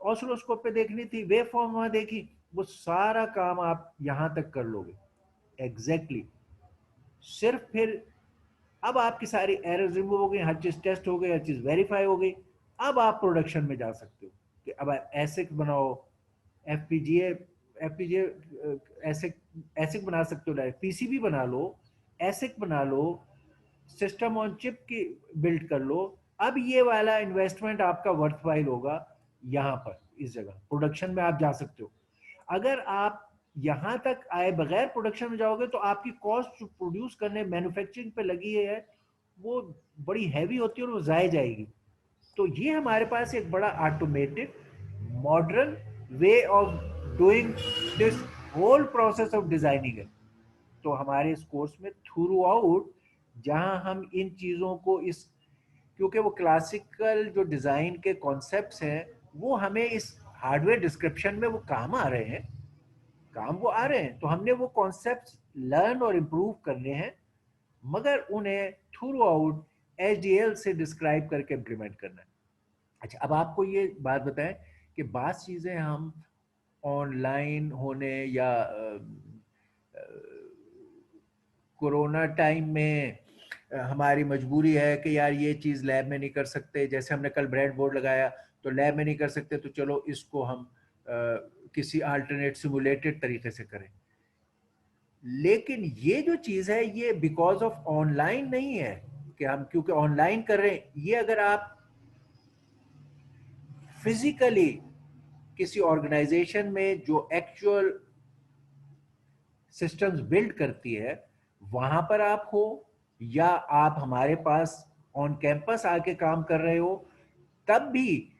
ऑसिलोस्कोप पे देखनी थी, वेव फॉर्म वहां देखी, वो सारा काम आप यहां तक कर लोगे एग्जैक्टली सिर्फ। फिर अब आपकी सारी एरर्स रिमूव हो गई, हर चीज टेस्ट हो गई, हर चीज वेरीफाई हो गई। अब आप प्रोडक्शन में जा सकते हो कि अब एसिक बनाओ, एफपीजीए, एफपीजीए एसिक, एसिक बना सकते हो, डायरेक्ट पीसीबी बना लो, एसिक बना लो, सिस्टम ऑन चिप की बिल्ड कर लो। अब ये वाला इन्वेस्टमेंट आपका वर्थवाइल होगा, यहाँ पर इस जगह प्रोडक्शन में आप जा सकते हो। अगर आप यहां तक आए बगैर प्रोडक्शन में जाओगे तो आपकी कॉस्ट जो प्रोड्यूस करने मैन्युफैक्चरिंग पे लगी है वो बड़ी हैवी होती है और वो जाए जाएगी। तो ये हमारे पास एक बड़ा automated modern way of doing this whole process of designing है। तो हमारे इस कोर्स में थ्रू आउट जहां हम इन चीजों को इस, क्योंकि वो क्लासिकल जो डिजाइन के कॉन्सेप्ट्स हैं वो हमें इस हार्डवेयर डिस्क्रिप्शन में वो काम आ रहे हैं, काम वो आ रहे हैं, तो हमने वो कॉन्सेप्ट्स लर्न और इम्प्रूव करने हैं, मगर उन्हें थ्रू आउट एचडीएल से डिस्क्राइब करके इम्प्लीमेंट करना है। अच्छा, अब आपको ये बात बताएं कि बात चीज़ें हम ऑनलाइन होने या कोरोना टाइम में हमारी मजबूरी है कि यार ये चीज़ लैब में नहीं कर सकते, जैसे हमने कल ब्रेड बोर्ड लगाया तो लैब में नहीं कर सकते, तो चलो इसको हम किसी अल्टरनेट सिमुलेटेड तरीके से करें। लेकिन ये जो चीज़ है ये बिकॉज ऑफ ऑनलाइन नहीं है कि हम क्योंकि ऑनलाइन कर रहे हैं, ये अगर आप फिजिकली किसी ऑर्गेनाइजेशन में जो एक्चुअल सिस्टम्स बिल्ड करती है वहां पर आप हो, या आप हमारे पास ऑन कैंपस आके काम कर रहे हो, तब भी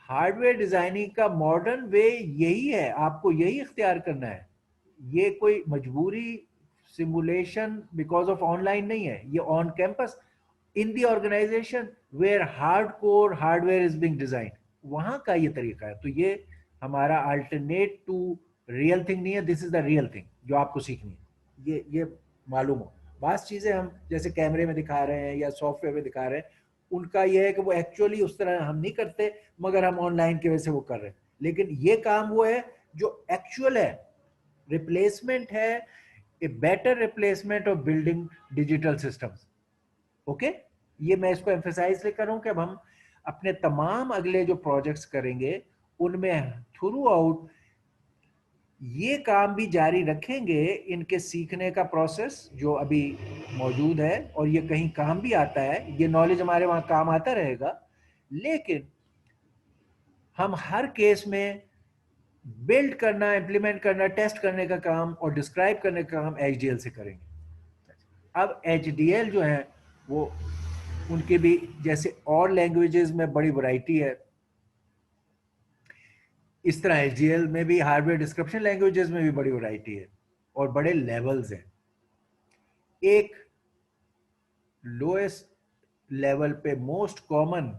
हार्डवेयर डिजाइनिंग का मॉडर्न वे यही है, आपको यही इख्तियार करना है। ये कोई मजबूरी सिमुलेशन बिकॉज ऑफ ऑनलाइन नहीं है, ये on campus in the organization where hard core hardware is being design, वहां का ये तरीका है। तो ये हमारा अल्टरनेट टू रियल थिंग नहीं है, this is the real thing जो आपको सीखनी है। ये मालूम हो, बात चीजें हम जैसे कैमरे में दिखा रहे हैं या सॉफ्टवेयर में दिखा रहे हैं, उनका यह है कि वो एक्चुअली उस तरह हम नहीं करते, मगर हम ऑनलाइन की वजह से वो कर रहे हैं। लेकिन ये काम वो है जो एक्चुअल है, रिप्लेसमेंट है, a better replacement of building digital systems. Okay, ये मैं इसको एम्फेसाइज ले करूं कि अब हम अपने तमाम अगले जो प्रोजेक्ट्स करेंगे उनमें थ्रू आउट ये काम भी जारी रखेंगे, इनके सीखने का प्रोसेस जो अभी मौजूद है, और ये कहीं काम भी आता है, ये नॉलेज हमारे वहां काम आता रहेगा। लेकिन हम हर केस में बिल्ड करना, इम्प्लीमेंट करना, टेस्ट करने का काम और डिस्क्राइब करने का काम एचडीएल से करेंगे। अब एचडीएल जो है वो उनके भी जैसे और लैंग्वेजेस में बड़ी वैरायटी है, इस तरह एचडीएल में भी हार्डवेयर डिस्क्रिप्शन लैंग्वेजेस में भी बड़ी वैरायटी है और बड़े लेवल्स हैं। एक लोएस्ट लेवल पे मोस्ट कॉमन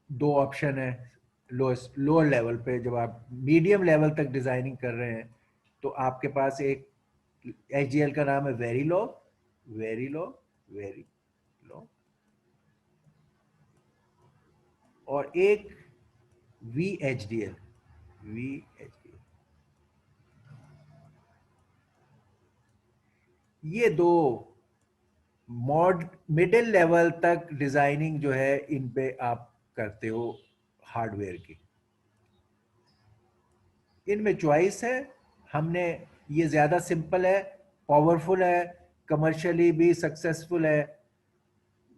दो ऑप्शन है। लोएस्ट लोअर लेवल पे जब आप मीडियम लेवल तक डिजाइनिंग कर रहे हैं तो आपके पास एक एचडीएल का नाम है वेरीलॉग, वेरीलॉग, वेरीलॉग, और एक V H D L, V H D L. ये दो मॉड मिडिल लेवल तक डिजाइनिंग जो है इन पे आप करते हो हार्डवेयर की। इनमें चॉइस है, हमने ये ज़्यादा सिंपल है, पावरफुल है, कमर्शियली भी सक्सेसफुल है।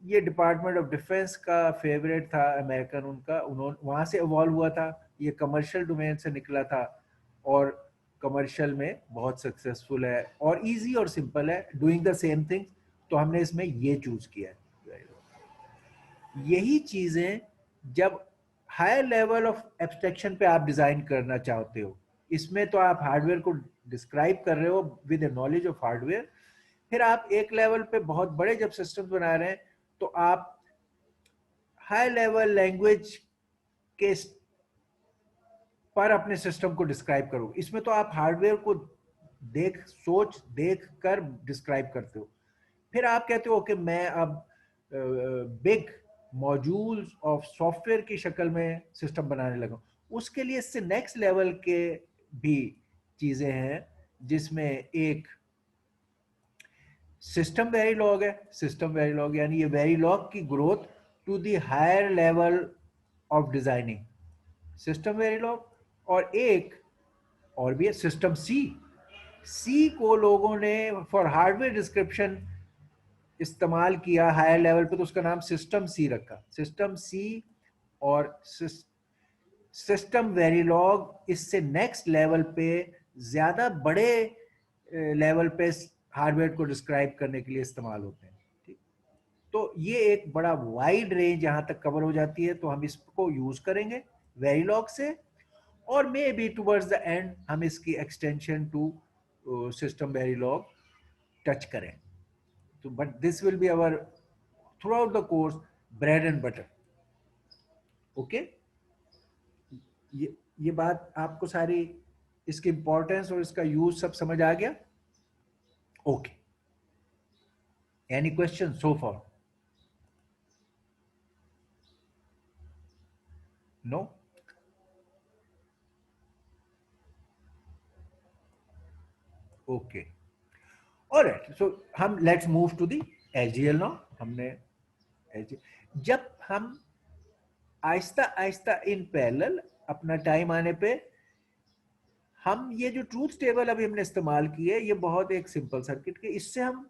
ये डिपार्टमेंट ऑफ डिफेंस का फेवरेट था, अमेरिकन, उनका, उन्होंने वहाँ से इवॉल्व हुआ था, ये कमर्शियल डोमेन से निकला था और कमर्शियल में बहुत सक्सेसफुल है और इजी और सिंपल है, डूइंग द सेम थिंग। तो हमने इसमें ये चूज किया है। यही चीजें जब हायर लेवल ऑफ एब्स्ट्रैक्शन पे आप डिजाइन करना चाहते हो, इसमें तो आप हार्डवेयर को डिस्क्राइब कर रहे हो with A knowledge of hardware, फिर आप एक लेवल पे बहुत बड़े जब सिस्टम बना रहे हैं तो आप हाई लेवल लैंग्वेज के पर अपने सिस्टम को डिस्क्राइब करोगे। इसमें तो आप हार्डवेयर को देख कर डिस्क्राइब करते हो। फिर आप कहते हो कि मैं अब बिग मॉड्यूल्स ऑफ सॉफ्टवेयर की शक्ल में सिस्टम बनाने लगा। उसके लिए इससे नेक्स्ट लेवल के भी चीजें हैं, जिसमें एक सिस्टम वेरीलॉग है। सिस्टम वेरीलॉग यानी ये वेरीलॉग की growth to the higher level of designing, system Verilog. और एक और भी है सिस्टम सी। सी को लोगों ने फॉर हार्डवेयर डिस्क्रिप्शन इस्तेमाल किया हायर लेवल पे, तो उसका नाम सिस्टम सी रखा, सिस्टम सी। और सिस्टम वेरीलॉग इससे नेक्स्ट लेवल पे, ज्यादा बड़े लेवल पे हार्डवेयर को डिस्क्राइब करने के लिए इस्तेमाल होते हैं। ठीक, तो ये एक बड़ा वाइड रेंज यहाँ तक कवर हो जाती है, तो हम इसको यूज करेंगे वेरीलॉग से, और may be towards the end हम इसकी एक्सटेंशन टू सिस्टम वेरीलॉग टच करें। तो but this will be our through out the course bread and butter. Okay, ये बात आपको सारी इसकी इंपॉर्टेंस और इसका यूज सब समझ आ गया? Okay, any question so far? No? Okay, alright, so हम let's move to the HDL now. हमने जब हम आहिस्ता आहिस्ता इन पैरेलल अपना टाइम आने पे हम ये जो ट्रूथ टेबल अभी हमने इस्तेमाल की है, ये बहुत एक सिंपल सर्किट के, इससे हम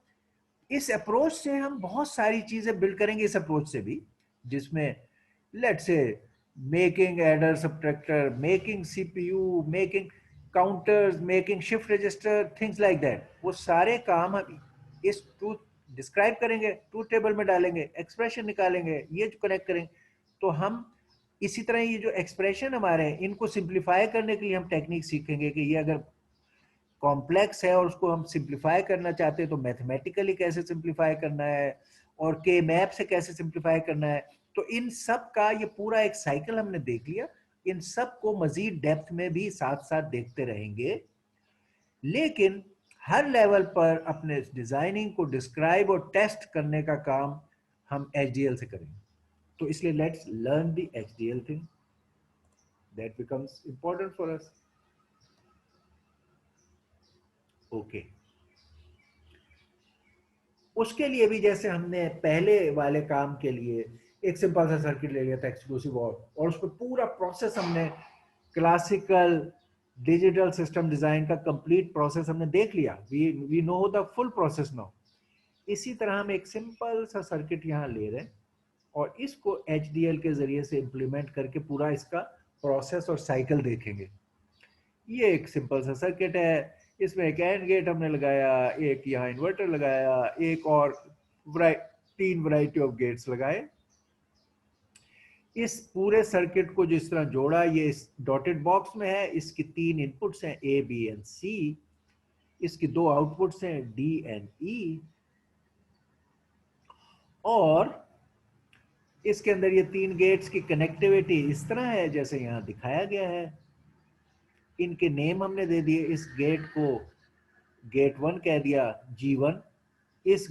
इस अप्रोच से हम बहुत सारी चीजें बिल्ड करेंगे इस अप्रोच से भी, जिसमें let's say making adder subtractor, making CPU, making counters, making shift register, things like that. वो सारे काम हम इस ट्रूथ डिस्क्राइब करेंगे, ट्रूथ टेबल में डालेंगे, एक्सप्रेशन निकालेंगे, ये जो कनेक्ट करेंगे। तो हम इसी तरह ये जो एक्सप्रेशन हमारे हैं इनको सिंप्लीफाई करने के लिए हम टेक्निक सीखेंगे कि ये अगर कॉम्प्लेक्स है और उसको हम सिंप्लीफाई करना चाहते हैं तो मैथमेटिकली कैसे सिंप्लीफाई करना है, और के मैप से कैसे सिंप्लीफाई करना है। तो इन सब का ये पूरा एक साइकिल हमने देख लिया। इन सब को मजीद डेप्थ में भी साथ साथ देखते रहेंगे, लेकिन हर लेवल पर अपने डिजाइनिंग को डिस्क्राइब और टेस्ट करने का काम हम एचडीएल से करेंगे। तो इसलिए let's learn the HDL thing, that becomes important for us. Okay, उसके लिए भी जैसे हमने पहले वाले काम के लिए एक सिंपल सा सर्किट ले लिया था एक्सक्लूसिव और उस पर पूरा प्रोसेस हमने क्लासिकल डिजिटल सिस्टम डिजाइन का कंप्लीट प्रोसेस हमने देख लिया। We know the full process now. इसी तरह हम एक सिंपल सा सर्किट यहाँ ले रहे हैं और इसको एचडीएल के जरिए से इंप्लीमेंट करके पूरा इसका प्रोसेस और साइकिल देखेंगे। ये एक सिंपल सा सर्किट है, इसमें एक एंड गेट हमने लगाया, एक यहाँ इन्वर्टर लगाया, एक और तीन वैरायटी ऑफ गेट्स लगाए। इस पूरे सर्किट को जिस तरह जोड़ा, ये इस डॉटेड बॉक्स में है। इसकी तीन इनपुट्स हैं ए बी एंड सी, इसकी दो आउटपुट्स हैं डी एंड ई, और इसके अंदर ये तीन गेट्स की कनेक्टिविटी इस तरह है जैसे यहां दिखाया गया है। इनके नेम हमने दे दिए, इस गेट को गेट 1 कह दिया G1, इस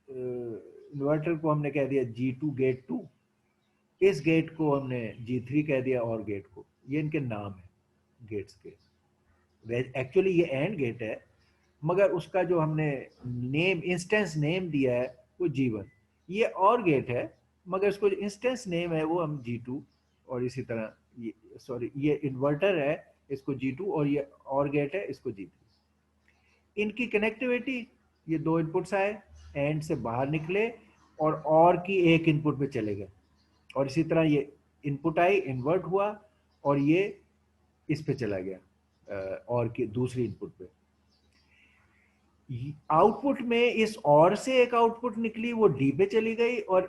इन्वर्टर को हमने कह दिया G2 गेट 2, इस गेट को हमने G3 कह दिया, और गेट को, ये इनके नाम है गेट्स के। एक्चुअली ये एंड गेट है, मगर उसका जो हमने नेम इंस्टेंस नेम दिया है वो G1। ये और गेट है, मगर इसको जो इंस्टेंस नेम है वो हम G2, और इसी तरह ये सॉरी ये इन्वर्टर है, इसको G2, और ये और गेट है, इसको G3। इनकी कनेक्टिविटी, ये दो इनपुट्स आए, एंड से बाहर निकले और की एक इनपुट पे चले गए, और इसी तरह ये इनपुट आई, इन्वर्ट हुआ, और ये इस पे चला गया और की दूसरी इनपुट पे। आउटपुट में इस और से एक आउटपुट निकली, वो डी पे चली गई, और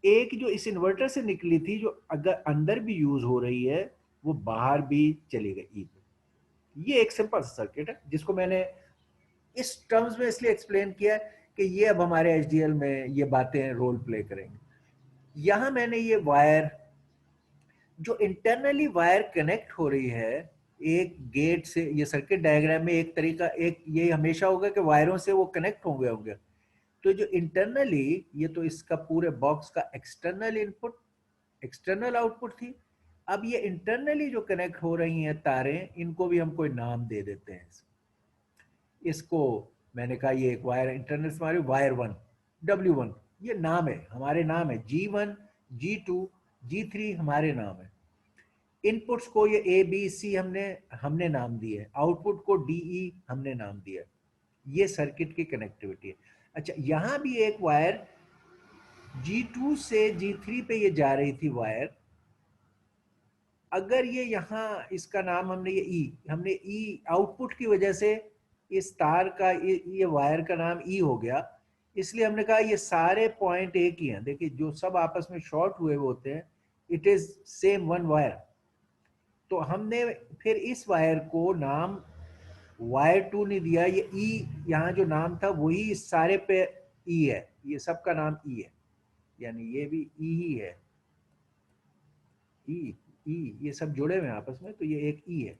एक जो इस इन्वर्टर से निकली थी जो अगर अंदर भी यूज हो रही है वो बाहर भी चली गई ई पे। ये एक सिंपल सर्किट है जिसको मैंने इस टर्म्स में इसलिए एक्सप्लेन किया कि ये अब हमारे एचडीएल में ये बातें रोल प्ले करेंगे। यहां मैंने ये वायर, जो इंटरनली वायर कनेक्ट हो रही है एक गेट से, ये सर्किट डायग्राम में एक तरीका, एक ये हमेशा होगा कि वायरों से वो कनेक्ट होंगे होंगे। तो जो इंटरनली, ये तो इसका पूरे बॉक्स का एक्सटर्नल इनपुट, एक्सटर्नल आउटपुट थी। अब ये इंटरनली जो कनेक्ट हो रही हैं तारें, इनको भी हम कोई नाम दे देते हैं। इसको मैंने कहा ये एक वायर इंटरनल हमारे वायर 1 W1, ये नाम है, हमारे नाम है G1 G2 G3 हमारे नाम है। इनपुट्स को ये ए बी सी हमने नाम दिए है, आउटपुट को डी ई हमने नाम दिया है। ये सर्किट की कनेक्टिविटी है। अच्छा, यहां भी एक वायर G2 से G3 पे ये जा रही थी वायर। अगर ये यहाँ इसका नाम हमने ई आउटपुट की वजह से इस तार का ये वायर का नाम ई हो गया, इसलिए हमने कहा ये सारे पॉइंट एक ही हैं। देखिए जो सब आपस में शॉर्ट हुए होते हैं, it is same one wire. तो हमने फिर इस वायर को नाम वायर 2 नहीं दिया, ये ई यहाँ जो नाम था वही इस सारे पे ई है, ये सबका नाम ई है, यानी ये भी ई ही है, ई ई, ये सब जुड़े हुए हैं आपस में, तो ये एक ई है।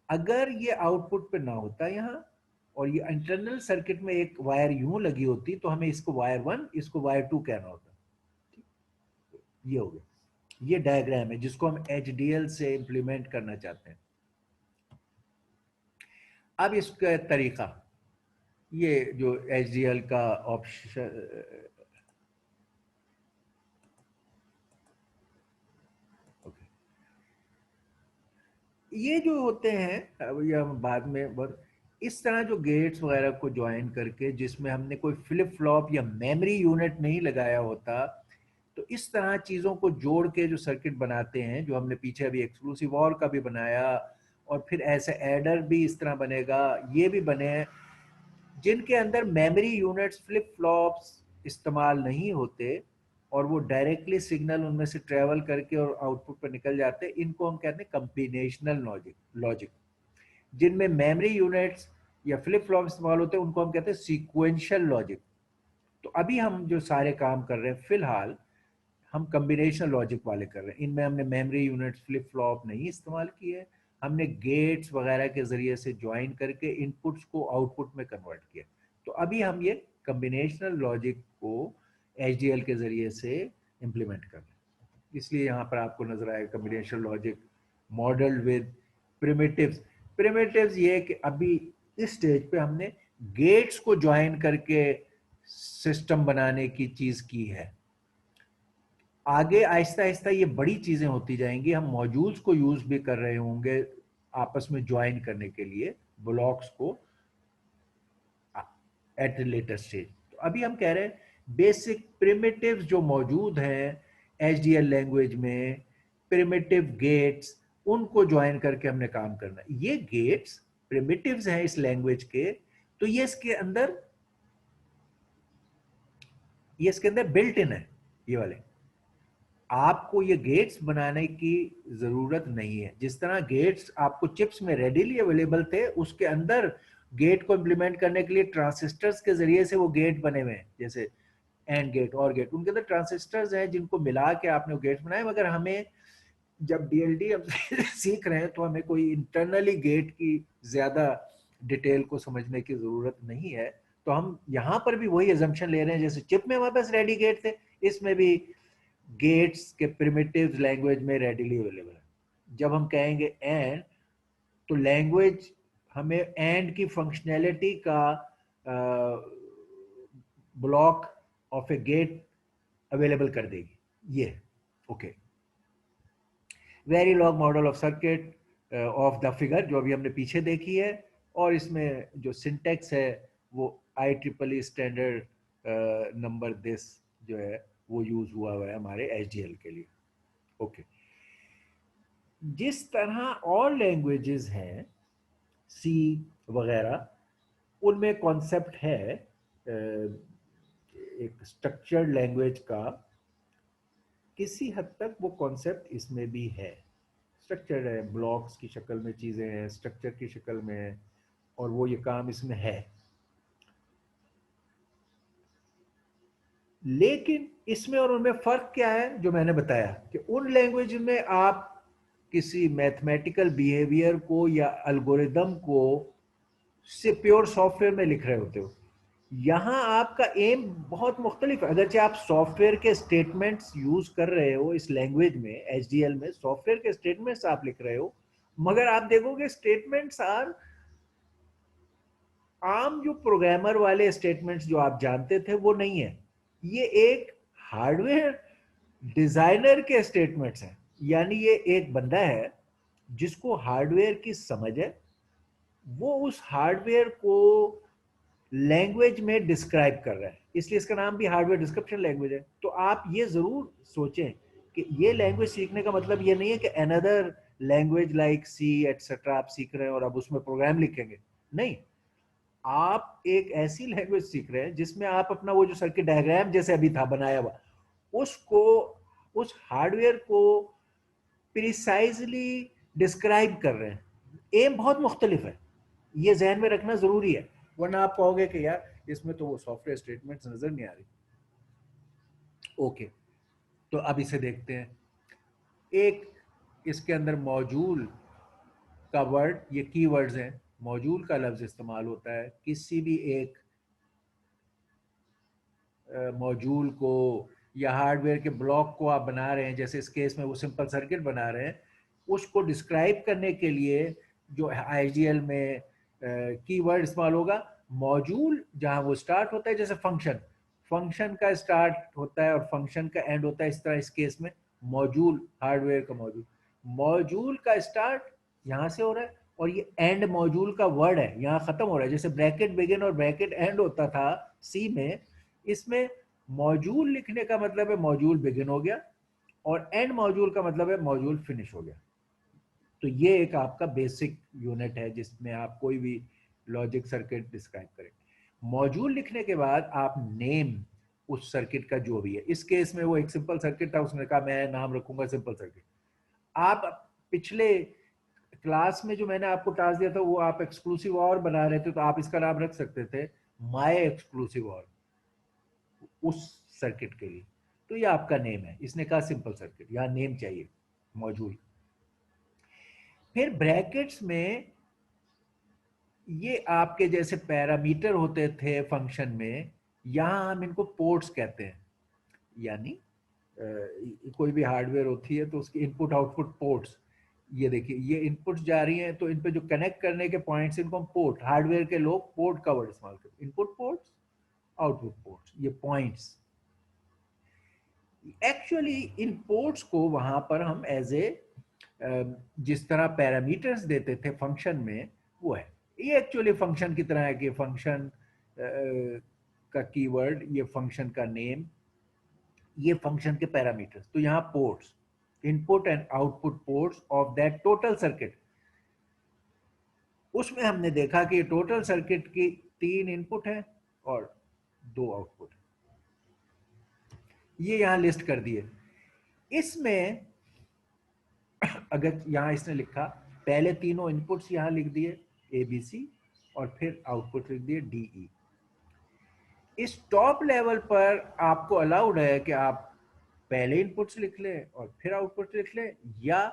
अगर ये आउटपुट पे ना होता यहाँ और ये इंटरनल सर्किट में एक वायर यूं लगी होती तो हमें इसको वायर 1 इसको वायर 2 कहना होता। ये हो गया, ये डायग्राम है जिसको हम एचडीएल से इंप्लीमेंट करना चाहते हैं। अब इसका तरीका, ये जो HDL का ऑप्शन, ओके, ये जो होते हैं अब ये हम बाद में बहुत, इस तरह जो गेट्स वगैरह को ज्वाइन करके जिसमें हमने कोई फ्लिप फ्लॉप या मेमोरी यूनिट नहीं लगाया होता, तो इस तरह चीज़ों को जोड़ के जो सर्किट बनाते हैं, जो हमने पीछे अभी एक्सक्लूसिव और का भी बनाया, और फिर ऐसे एडर भी इस तरह बनेगा, ये भी बने हैं जिनके अंदर मेमोरी यूनिट्स फ्लिप फ्लॉप्स इस्तेमाल नहीं होते, और वो डायरेक्टली सिग्नल उनमें से ट्रेवल करके और आउटपुट पर निकल जाते हैं। इनको हम कहते हैं कम्बिनेशनल लॉजिक लॉजिक। जिनमें मेमोरी यूनिट्स या फ्लिप फ्लॉप इस्तेमाल होते हैं उनको हम कहते हैं सीक्वेंशियल लॉजिक। तो अभी हम जो सारे काम कर रहे हैं फिलहाल, हम कम्बिनेशनल लॉजिक वाले कर रहे हैं। इनमें हमने मेमोरी यूनिट्स फ्लिप फ्लॉप नहीं इस्तेमाल किए, हमने गेट्स वगैरह के जरिए से ज्वाइन करके इनपुट्स को आउटपुट में कन्वर्ट किया। तो अभी हम ये कम्बिनेशनल लॉजिक को HDL के जरिए से इम्प्लीमेंट कर रहे हैं। इसलिए यहाँ पर आपको नजर आएगा combinational logic model with primitives. Primitives ये कि अभी इस स्टेज पे हमने गेट्स को ज्वाइन करके सिस्टम बनाने की चीज की है। आगे आहिस्ता आहिस्ता ये बड़ी चीजें होती जाएंगी, हम मॉड्यूल्स को यूज भी कर रहे होंगे आपस में ज्वाइन करने के लिए ब्लॉक्स को एट लेटर स्टेज। तो अभी हम कह रहे हैं बेसिक प्रिमिटिव्स जो मौजूद हैं HDL लैंग्वेज में, प्रिमिटिव गेट्स, उनको ज्वाइन करके हमने काम करना है। ये गेट्स प्रिमिटिव्स हैं इस लैंग्वेज के, तो ये इसके अंदर बिल्ट इन है ये वाले। आपको ये गेट्स बनाने की जरूरत नहीं है। जिस तरह गेट्स आपको चिप्स में रेडीली अवेलेबल थे, उसके अंदर गेट को इंप्लीमेंट करने के लिए ट्रांसिस्टर्स के जरिए से वो गेट बने हुए हैं, जैसे एंड गेट और गेट, उनके अंदर ट्रांसिस्टर्स हैं जिनको मिला के आपने गेट्स बनाए। मगर हमें जब DLD हम सीख रहे हैं तो हमें कोई इंटरनली गेट की ज्यादा डिटेल को समझने की जरूरत नहीं है। तो हम यहाँ पर भी वही एजम्पशन ले रहे हैं, जैसे चिप में हमारे पास रेडी गेट थे, इसमें भी गेट्स के प्रिमिटिव्स लैंग्वेज में रेडिली अवेलेबल है। जब हम कहेंगे एंड, तो लैंग्वेज हमें एंड की फंक्शनैलिटी का block of a gate available कर देगी ये। Okay, very long model of circuit of the figure जो अभी हमने पीछे देखी है, और इसमें जो सिंटेक्स है वो IEEE स्टैंडर्ड नंबर दिस जो है वो यूज हुआ है हमारे HDL के लिए। ओके, जिस तरह और लैंग्वेजेस हैं C वगैरह, उनमें कॉन्सेप्ट है एक स्ट्रक्चर्ड लैंग्वेज का, किसी हद तक वो कॉन्सेप्ट इसमें भी है। स्ट्रक्चर्ड है, ब्लॉक्स की शक्ल में चीज़ें हैं, स्ट्रक्चर की शक्ल में है, और वो ये काम इसमें है। लेकिन इसमें और उनमें फ़र्क क्या है, जो मैंने बताया कि उन लैंग्वेज में आप किसी मैथमेटिकल बिहेवियर को या एल्गोरिदम को से प्योर सॉफ्टवेयर में लिख रहे होते हो। यहाँ आपका एम बहुत मुख्तलिफ है। अगरचे आप सॉफ्टवेयर के स्टेटमेंट्स यूज कर रहे हो इस लैंग्वेज में, HDL में सॉफ्टवेयर के स्टेटमेंट्स आप लिख रहे हो, मगर आप देखोगे स्टेटमेंट्स आर आम जो प्रोग्रामर वाले स्टेटमेंट्स जो आप जानते थे वो नहीं है। ये एक हार्डवेयर डिजाइनर के स्टेटमेंट्स हैं। यानी ये एक बंदा है जिसको हार्डवेयर की समझ है, वो उस हार्डवेयर को लैंग्वेज में डिस्क्राइब कर रहा है, इसलिए इसका नाम भी हार्डवेयर डिस्क्रिप्शन लैंग्वेज है। तो आप ये जरूर सोचें कि ये लैंग्वेज सीखने का मतलब ये नहीं है कि another language like C etcetera आप सीख रहे हैं और अब उसमें प्रोग्राम लिखेंगे। नहीं, आप एक ऐसी लैंग्वेज सीख रहे हैं जिसमें आप अपना वो जो सर्किट डायग्राम जैसे अभी था बनाया हुआ, उसको, उस हार्डवेयर को प्रिसाइजली डिस्क्राइब कर रहे हैं। एम बहुत मुख्तलिफ है, ये जहन में रखना जरूरी है, वरना आप कहोगे कि यार इसमें तो वो सॉफ्टवेयर स्टेटमेंट्स नजर नहीं आ रही। ओके, तो अब इसे देखते हैं। एक इसके अंदर मॉड्यूल का वर्ड, ये कीवर्ड्स हैं, मॉड्यूल का लफ्ज इस्तेमाल होता है किसी भी एक मॉड्यूल को या हार्डवेयर के ब्लॉक को आप बना रहे हैं, जैसे इस केस में वो सिंपल सर्किट बना रहे हैं, उसको डिस्क्राइब करने के लिए जो HDL में कीवर्ड इस्तेमाल होगा मॉड्यूल जहां वो स्टार्ट होता है, जैसे फंक्शन, फंक्शन का स्टार्ट होता है और फंक्शन का एंड होता है, इस तरह इस केस में मॉड्यूल, हार्डवेयर का मॉड्यूल, मॉड्यूल का स्टार्ट यहाँ से हो रहा है और ये एंड मॉड्यूल का वर्ड है यहाँ खत्म हो रहा है। जैसे ब्रैकेट बिगिन और ब्रैकेट एंड होता था सी में, इसमें मॉड्यूल लिखने का मतलब है मॉड्यूल बिगिन हो गया और एंड मॉड्यूल का मतलब है मॉड्यूल फिनिश हो गया। तो ये एक आपका बेसिक यूनिट है जिसमें आप कोई भी लॉजिक सर्किट डिस्क्राइब करें। मॉड्यूल लिखने के बाद आप नेम उस सर्किट का जो भी है, इस केस में वो एक सिंपल सर्किट था, उसने कहा मैं नाम रखूंगा सिंपल सर्किट। आप पिछले क्लास में जो मैंने आपको टास्क दिया था वो आप एक्सक्लूसिव और बना रहे थे, तो आप इसका नाम रख सकते थे माय एक्सक्लूसिव और, उस सर्किट के लिए। तो ये आपका नेम है, इसने कहा सिंपल सर्किट, यहाँ नेम चाहिए मॉड्यूल। फिर ब्रैकेट्स में ये आपके जैसे पैरामीटर होते थे फंक्शन में, यहाँ हम इनको पोर्ट्स कहते हैं। यानी कोई भी हार्डवेयर होती है तो उसकी इनपुट आउटपुट पोर्ट्स, ये देखिए ये इनपुट्स जा रही हैं तो इन पे जो कनेक्ट करने के पॉइंट्स, इनको हम पोर्ट, हार्डवेयर के लोग पोर्ट का वर्ड इस्तेमाल करते हैं। इनपुट पोर्ट्स, आउटपुट पोर्ट्स, ये पॉइंट्स। एक्चुअली इन पोर्ट्स को वहां पर हम एज ए जिस तरह पैरामीटर्स देते थे फंक्शन में, वो है। ये एक्चुअली फंक्शन की तरह है कि फंक्शन का कीवर्ड, ये फंक्शन का नेम, ये फंक्शन के पैरामीटर्स। तो यहाँ ports, input and output ports of that total circuit. उसमें हमने देखा कि टोटल सर्किट की 3 इनपुट है और 2 आउटपुट, ये यहां लिस्ट कर दिए। इसमें अगर यहां इसने लिखा पहले तीनों इनपुट्स यहां लिख दिए ए बी सी और फिर आउटपुट लिख दिए डी ई। इस टॉप लेवल पर आपको अलाउड है कि आप पहले इनपुट्स लिख लें और फिर आउटपुट लिख लें, या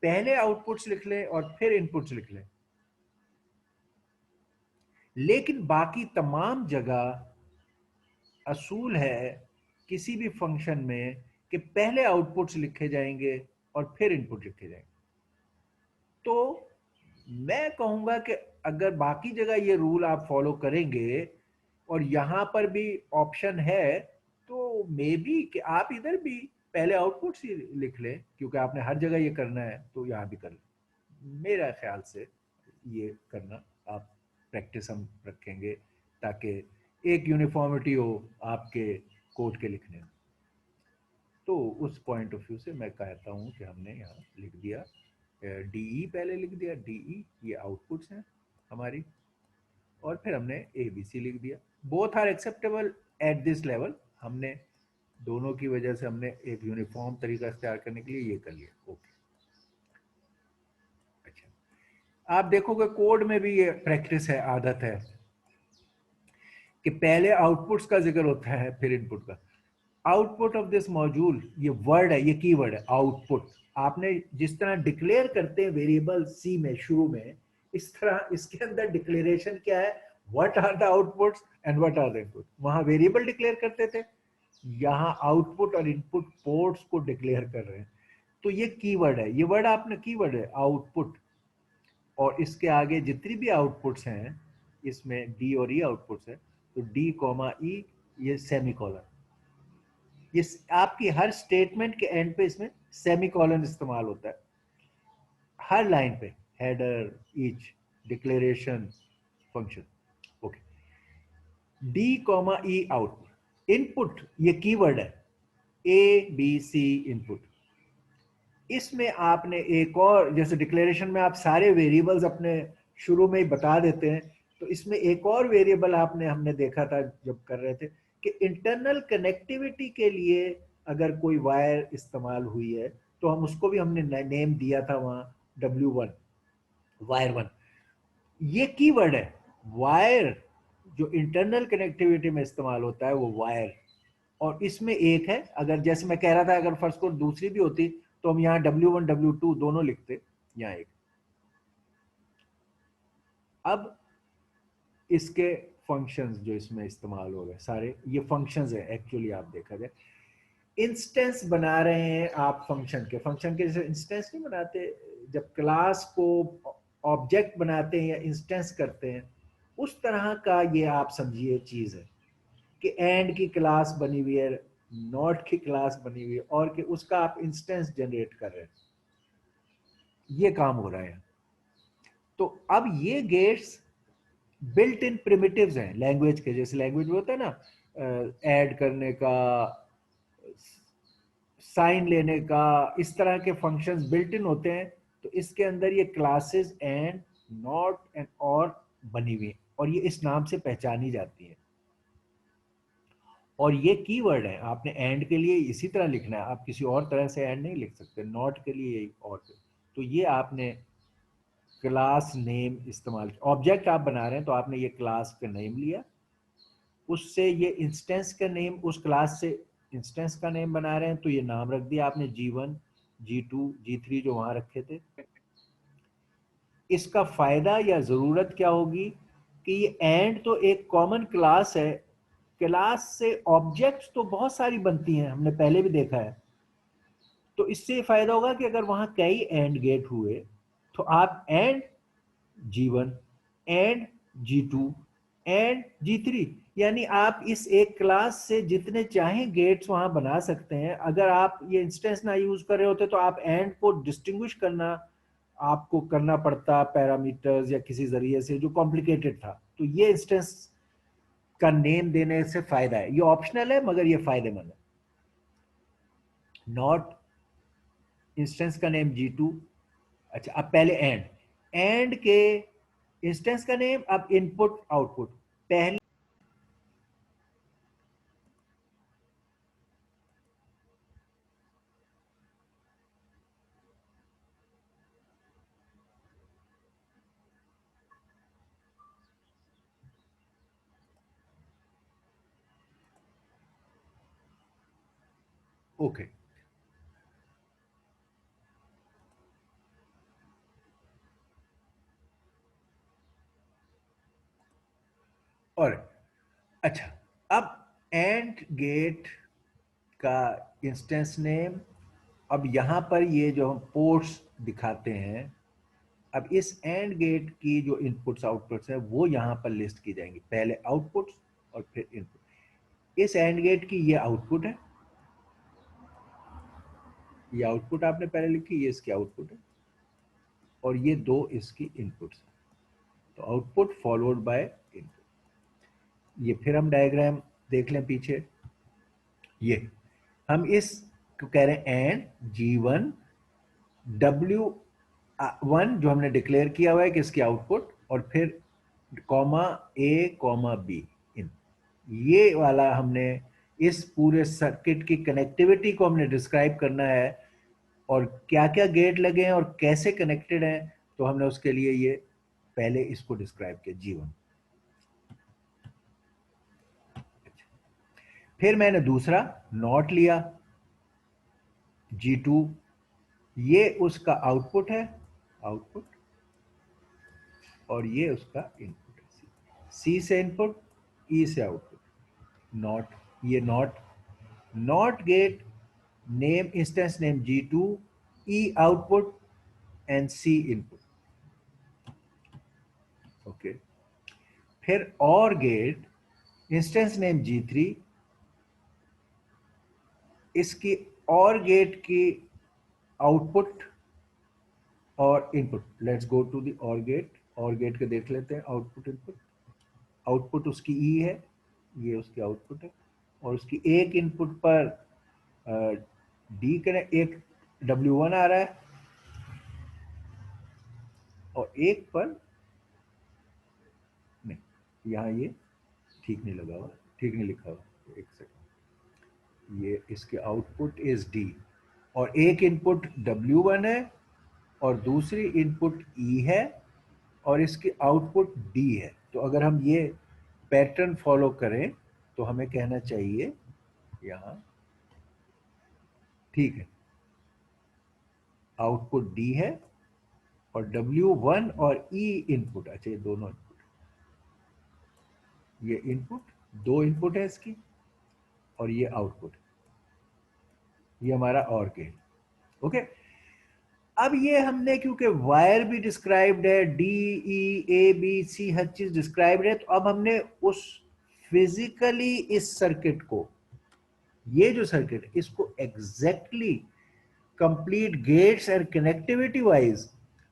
पहले आउटपुट्स लिख लें और फिर इनपुट्स लिख लें। लेकिन बाकी तमाम जगह असूल है किसी भी फंक्शन में कि पहले आउटपुट्स लिखे जाएंगे और फिर इनपुट लिखे जाएंगे। तो मैं कहूंगा कि अगर बाकी जगह ये रूल आप फॉलो करेंगे और यहां पर भी ऑप्शन है, तो मे बी कि आप इधर भी पहले आउटपुट्स ही लिख लें, क्योंकि आपने हर जगह ये करना है तो यहां भी कर लें। मेरा ख्याल से ये करना आप प्रैक्टिस हम रखेंगे ताकि एक यूनिफॉर्मिटी हो आपके कोड के लिखने में। तो उस पॉइंट ऑफ व्यू से मैं कहता हूं कि हमने यहाँ लिख दिया डीई, पहले लिख दिया डीई, ये आउटपुट्स हैं हमारी, और फिर हमने ए बी सी लिख दिया। Both are acceptable at this level. हमने दोनों की वजह से हमने एक यूनिफॉर्म तरीका इख्तियार करने के लिए ये कर लिया। ओके, अच्छा, आप देखोगे कोड में भी ये प्रैक्टिस है, आदत है कि पहले आउटपुट्स का जिक्र होता है फिर इनपुट का। आउटपुट ऑफ दिस मॉड्यूल, ये वर्ड है, ये कीवर्ड है आउटपुट। आपने जिस तरह डिक्लेयर करते हैं वेरिएबल सी में शुरू में, इस तरह इसके अंदर डिक्लेरेशन क्या है, what are the outputs and what are the input. वहां वेरिएबल डिक्लेयर करते थे, यहाँ आउटपुट और इनपुट पोर्ट्स को डिक्लेयर कर रहे हैं। तो ये कीवर्ड है, ये वर्ड आपने कीवर्ड है आउटपुट, और इसके आगे जितनी भी आउटपुट्स हैं, इसमें डी और ई आउटपुट्स है, तो डी कॉमा ई, ये सेमीकोलन, ये आपकी हर स्टेटमेंट के एंड पे इसमें सेमीकोलन इस्तेमाल होता है हर लाइन पे, header, each, declaration, function. Okay, D comma ई आउटपुट। इनपुट ये कीवर्ड है, ए बी सी इनपुट। इसमें आपने एक और, जैसे डिक्लेरेशन में आप सारे वेरिएबल्स अपने शुरू में ही बता देते हैं, तो इसमें एक और वेरिएबल आपने, हमने देखा था जब कर रहे थे कि इंटरनल कनेक्टिविटी के लिए अगर कोई वायर इस्तेमाल हुई है तो हम उसको भी हमने नेम दिया था वहां W1, वायर 1। ये कीवर्ड है वायर, जो इंटरनल कनेक्टिविटी में इस्तेमाल होता है वो वायर। और इसमें एक है, अगर जैसे मैं कह रहा था अगर फर्स्ट कोड दूसरी भी होती तो हम यहाँ W1 W2 दोनों लिखते, यहाँ एक। अब इसके फंक्शंस जो इसमें इस्तेमाल हो रहे हैं सारे, ये फंक्शंस है एक्चुअली। आप देखा जाए इंस्टेंस बना रहे हैं आप फंक्शन के, फंक्शन के जैसे इंस्टेंस नहीं बनाते, जब क्लास को ऑब्जेक्ट बनाते हैं या इंस्टेंस करते हैं, उस तरह का ये आप समझिए चीज है कि एंड की क्लास बनी हुई है, नॉट की क्लास बनी हुई है, और कि उसका आप इंस्टेंस जनरेट कर रहे हैं, ये काम हो रहा है। तो अब ये गेट्स बिल्ट इन प्रिमिटिव्स हैं लैंग्वेज के, जैसे लैंग्वेज में होता है ना ऐड करने का, साइन लेने का, इस तरह के फंक्शंस बिल्ट इन होते हैं। तो इसके अंदर ये क्लासेस एंड, नॉट एंड और बनी हुई हैं, और ये इस नाम से पहचानी जाती है। और ये कीवर्ड है, आपने एंड के लिए इसी तरह लिखना है, आप किसी और तरह से एंड नहीं लिख सकते, नॉट के लिए और। तो ये आपने क्लास नेम इस्तेमाल किया, ऑब्जेक्ट आप बना रहे हैं तो आपने ये क्लास का नेम लिया, उससे ये इंस्टेंस का नेम, उस क्लास से इंस्टेंस का नेम बना रहे हैं तो ये नाम रख दिया आपने G1, G2, G3 जो वहां रखे थे। इसका फायदा या जरूरत क्या होगी कि ये एंड तो एक कॉमन क्लास है, क्लास से ऑब्जेक्ट्स तो बहुत सारी बनती हैं, हमने पहले भी देखा है। तो इससे फायदा होगा कि अगर वहां कई एंड गेट हुए तो आप and G1 and G2 and G3, यानी आप इस एक क्लास से जितने चाहें गेट्स वहां बना सकते हैं। अगर आप ये इंस्टेंस ना यूज कर रहे होते तो आप एंड को डिस्टिंग्विश करना आपको करना पड़ता पैरामीटर्स या किसी जरिए से, जो कॉम्प्लिकेटेड था। तो ये इंस्टेंस का नेम देने से फायदा है, ये ऑप्शनल है मगर ये फायदेमंद है। नॉट इंस्टेंस का नेम G2। अच्छा, अब पहले एंड, एंड के इंस्टेंस का नेम, अब इनपुट आउटपुट पहले। ओके, और अच्छा, अब एंड गेट का इंस्टेंस नेम, अब यहां पर ये जो हम पोर्ट्स दिखाते हैं, अब इस एंड गेट की जो इनपुट्स आउटपुट्स है वो यहां पर लिस्ट की जाएंगी, पहले आउटपुट्स और फिर इनपुट। इस एंड गेट की ये आउटपुट है, ये आउटपुट आपने पहले लिखी, ये इसकी आउटपुट है, और ये दो इसकी इनपुट्स हैं। तो आउटपुट फॉलोड बाय इनपुट। ये फिर हम डायग्राम देख लें पीछे, ये हम इस को कह रहे हैं एंड G1 W1 जो हमने डिक्लेयर किया हुआ है कि इसकी आउटपुट, और फिर कॉमा A कॉमा B इन, ये वाला हमने इस पूरे सर्किट की कनेक्टिविटी को हमने डिस्क्राइब करना है, और क्या क्या गेट लगे हैं और कैसे कनेक्टेड हैं। तो हमने उसके लिए ये पहले इसको डिस्क्राइब किया G1। फिर मैंने दूसरा नॉट लिया G2, ये उसका आउटपुट है, आउटपुट, और ये उसका इनपुट है, सी से इनपुट, ई से आउटपुट। नॉट, ये not, not gate name instance name G2, E output and C input. Okay, फिर or gate instance name G3, इसकी और गेट की आउटपुट और input. Let's go to the or gate के देख लेते हैं आउटपुट इनपुट। आउटपुट उसकी ई है, ये उसकी आउटपुट है, और उसकी एक इनपुट पर डी कनेक्ट, एक W1 आ रहा है, और एक पर नहीं, यहाँ ये ठीक नहीं लगा हुआ, ठीक नहीं लिखा हुआ, एक सेकंड, ये इसके आउटपुट इज डी, और एक इनपुट W1 है और दूसरी इनपुट ई है, और इसकी आउटपुट डी है। तो अगर हम ये पैटर्न फॉलो करें तो हमें कहना चाहिए यहां, ठीक है, आउटपुट डी है और W1 और ई इनपुट, अच्छा ये दोनों इनपुट, ये इनपुट, दो इनपुट है इसकी, और ये आउटपुट, ये हमारा और गेट। ओके, अब ये हमने क्योंकि वायर भी डिस्क्राइब्ड है, D E A B C हर चीज डिस्क्राइब्ड है, तो अब हमने उस फिजिकली इस सर्किट को, ये जो सर्किट इसको exactly complete gates and connectivity wise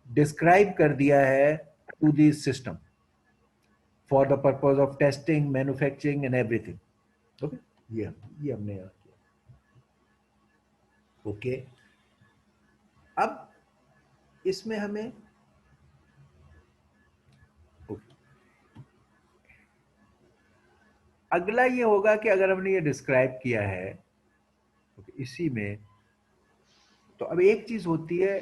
describe कर दिया है to this system for the purpose of testing, manufacturing and everything. Okay, ये हमने यहाँ किया। ओके, अब इसमें हमें okay, अगला ये होगा कि अगर हमने ये डिस्क्राइब किया है okay, इसी में, तो अब एक चीज होती है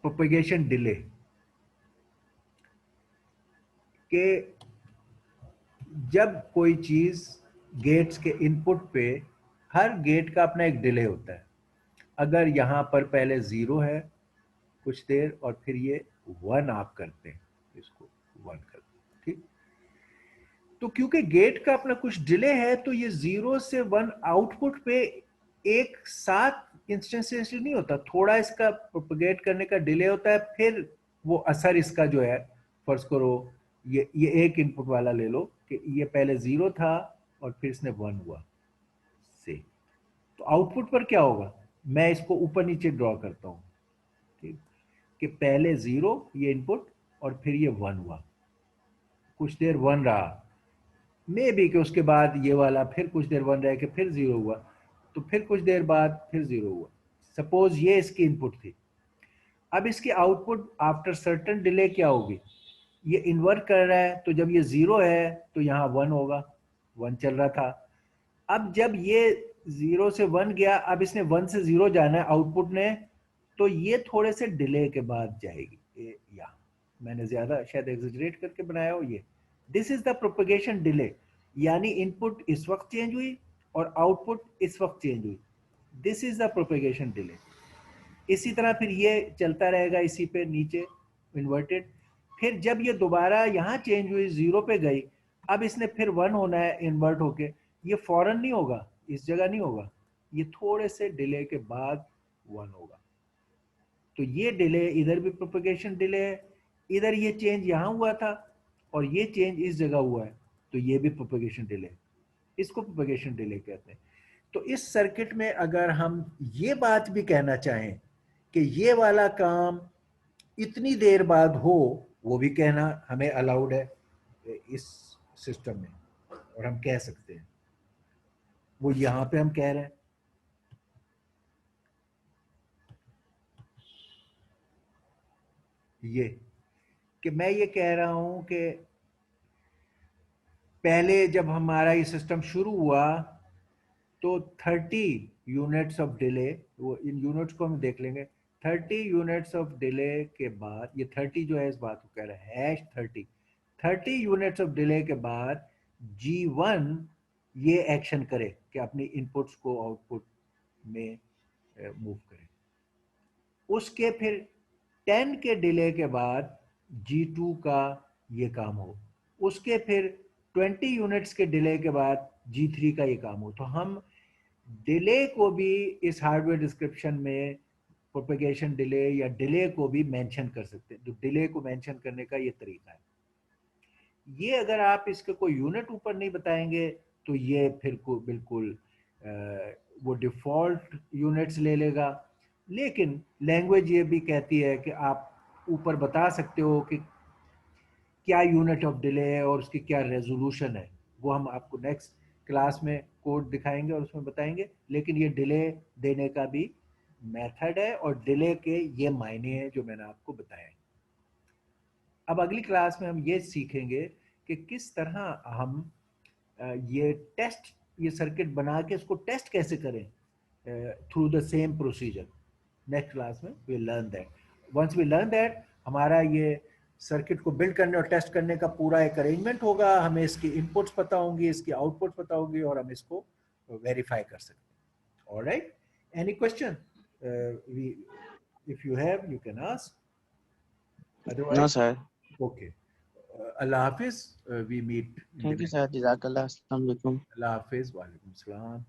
प्रोपेगेशन डिले, कि जब कोई चीज गेट्स के इनपुट पे, हर गेट का अपना एक डिले होता है। अगर यहां पर पहले 0 है कुछ देर और फिर ये 1 आप करते हैं, इसको 1 करते हैं, ठीक। तो क्योंकि गेट का अपना कुछ डिले है, तो ये 0 से 1 आउटपुट पे एक साथ इंस्टेंटेनियसली नहीं होता, थोड़ा इसका प्रोपेगेट करने का डिले होता है, फिर वो असर इसका जो है, फर्ज करो ये एक इनपुट वाला ले लो कि ये पहले 0 था और फिर इसने 1 हुआ से, तो आउटपुट पर क्या होगा, मैं इसको ऊपर नीचे ड्रॉ करता हूं, ठीक, कि पहले 0 ये इनपुट और फिर ये 1 हुआ, कुछ देर 1 रहा, मे बी कि उसके बाद ये वाला फिर कुछ देर 1 रह के फिर 0 हुआ, तो फिर कुछ देर बाद फिर 0 हुआ। सपोज ये इसकी इनपुट थी। अब इसकी आउटपुट आफ्टर सर्टेन डिले क्या होगी, ये इन्वर्ट कर रहा है, तो जब ये 0 है तो यहाँ 1 होगा, 1 चल रहा था। अब जब ये 0 से 1 गया, अब इसने 1 से 0 जाना है आउटपुट ने, तो ये थोड़े से डिले के बाद जाएगी। यहाँ मैंने ज्यादा शायद एग्जेजरेट करके बनाया हो ये, this is the propagation delay, यानी इनपुट इस वक्त चेंज हुई और आउटपुट इस वक्त चेंज हुई, this is the propagation delay. इसी तरह फिर ये चलता रहेगा इसी पे नीचे इन्वर्टेड, फिर जब ये दोबारा यहाँ चेंज हुई 0 पे गई, अब इसने फिर 1 होना है इन्वर्ट होके, ये फौरन नहीं होगा, इस जगह नहीं होगा, ये थोड़े से डिले के बाद 1 होगा। तो ये डिले इधर भी प्रोपेगेशन डिले है, इधर ये चेंज यहाँ हुआ था और ये चेंज इस जगह हुआ है, तो ये भी प्रोपेगेशन डिले, इसको प्रोपेगेशन डिले कहते हैं। तो इस सर्किट में अगर हम ये बात भी कहना चाहें कि ये वाला काम इतनी देर बाद हो, वो भी कहना हमें अलाउड है इस सिस्टम में, और हम कह सकते हैं, वो यहां पे हम कह रहे हैं। ये कि मैं ये कह रहा हूं कि पहले जब हमारा ये सिस्टम शुरू हुआ तो 30 यूनिट्स ऑफ डिले, वो इन यूनिट्स को हम देख लेंगे, 30 यूनिट्स ऑफ डिले के बाद, ये 30 जो है इस बात को कह रहा है हैश 30 यूनिट्स ऑफ डिले के बाद G1 ये एक्शन करे कि अपनी इनपुट्स को आउटपुट में मूव करे, उसके फिर 10 के डिले के बाद G2 का ये काम हो, उसके फिर 20 यूनिट्स के डिले के बाद G3 का ये काम हो। तो हम डिले को भी इस हार्डवेयर डिस्क्रिप्शन में प्रोपेगेशन डिले या डिले को भी मेंशन कर सकते हैं, तो डिले को मेंशन करने का ये तरीका है। ये अगर आप इसके कोई यूनिट ऊपर नहीं बताएंगे तो ये फिर को बिल्कुल वो डिफॉल्ट यूनिट्स ले लेगा, लेकिन लैंग्वेज ये भी कहती है कि आप ऊपर बता सकते हो कि क्या यूनिट ऑफ डिले है और उसकी क्या रेजोल्यूशन है, वो हम आपको नेक्स्ट क्लास में कोड दिखाएंगे और उसमें बताएंगे, लेकिन ये डिले देने का भी मेथड है और डिले के ये मायने हैं जो मैंने आपको बताया। अब अगली क्लास में हम ये सीखेंगे कि किस तरह हम ये टेस्ट, ये सर्किट बना के इसको टेस्ट कैसे करें through the same procedure. Next class में we learn that, once we learn that हमारा ये सर्किट को बिल्ड करने और टेस्ट करने का पूरा एक अरेंजमेंट होगा, हमें इसकी इनपुट्स पता होंगी, इसकी आउटपुट पता होगी और हम इसको वेरीफाई कर सकते हैं। Alright, any question if you have you can ask, No, otherwise sir. Okay, अल्लाह हाफिज, we meet. Thank you sir, जज़ाकल्लाह, अस्सलाम वालेकुम। अल्लाह हाफिज, वालेकुम सलाम।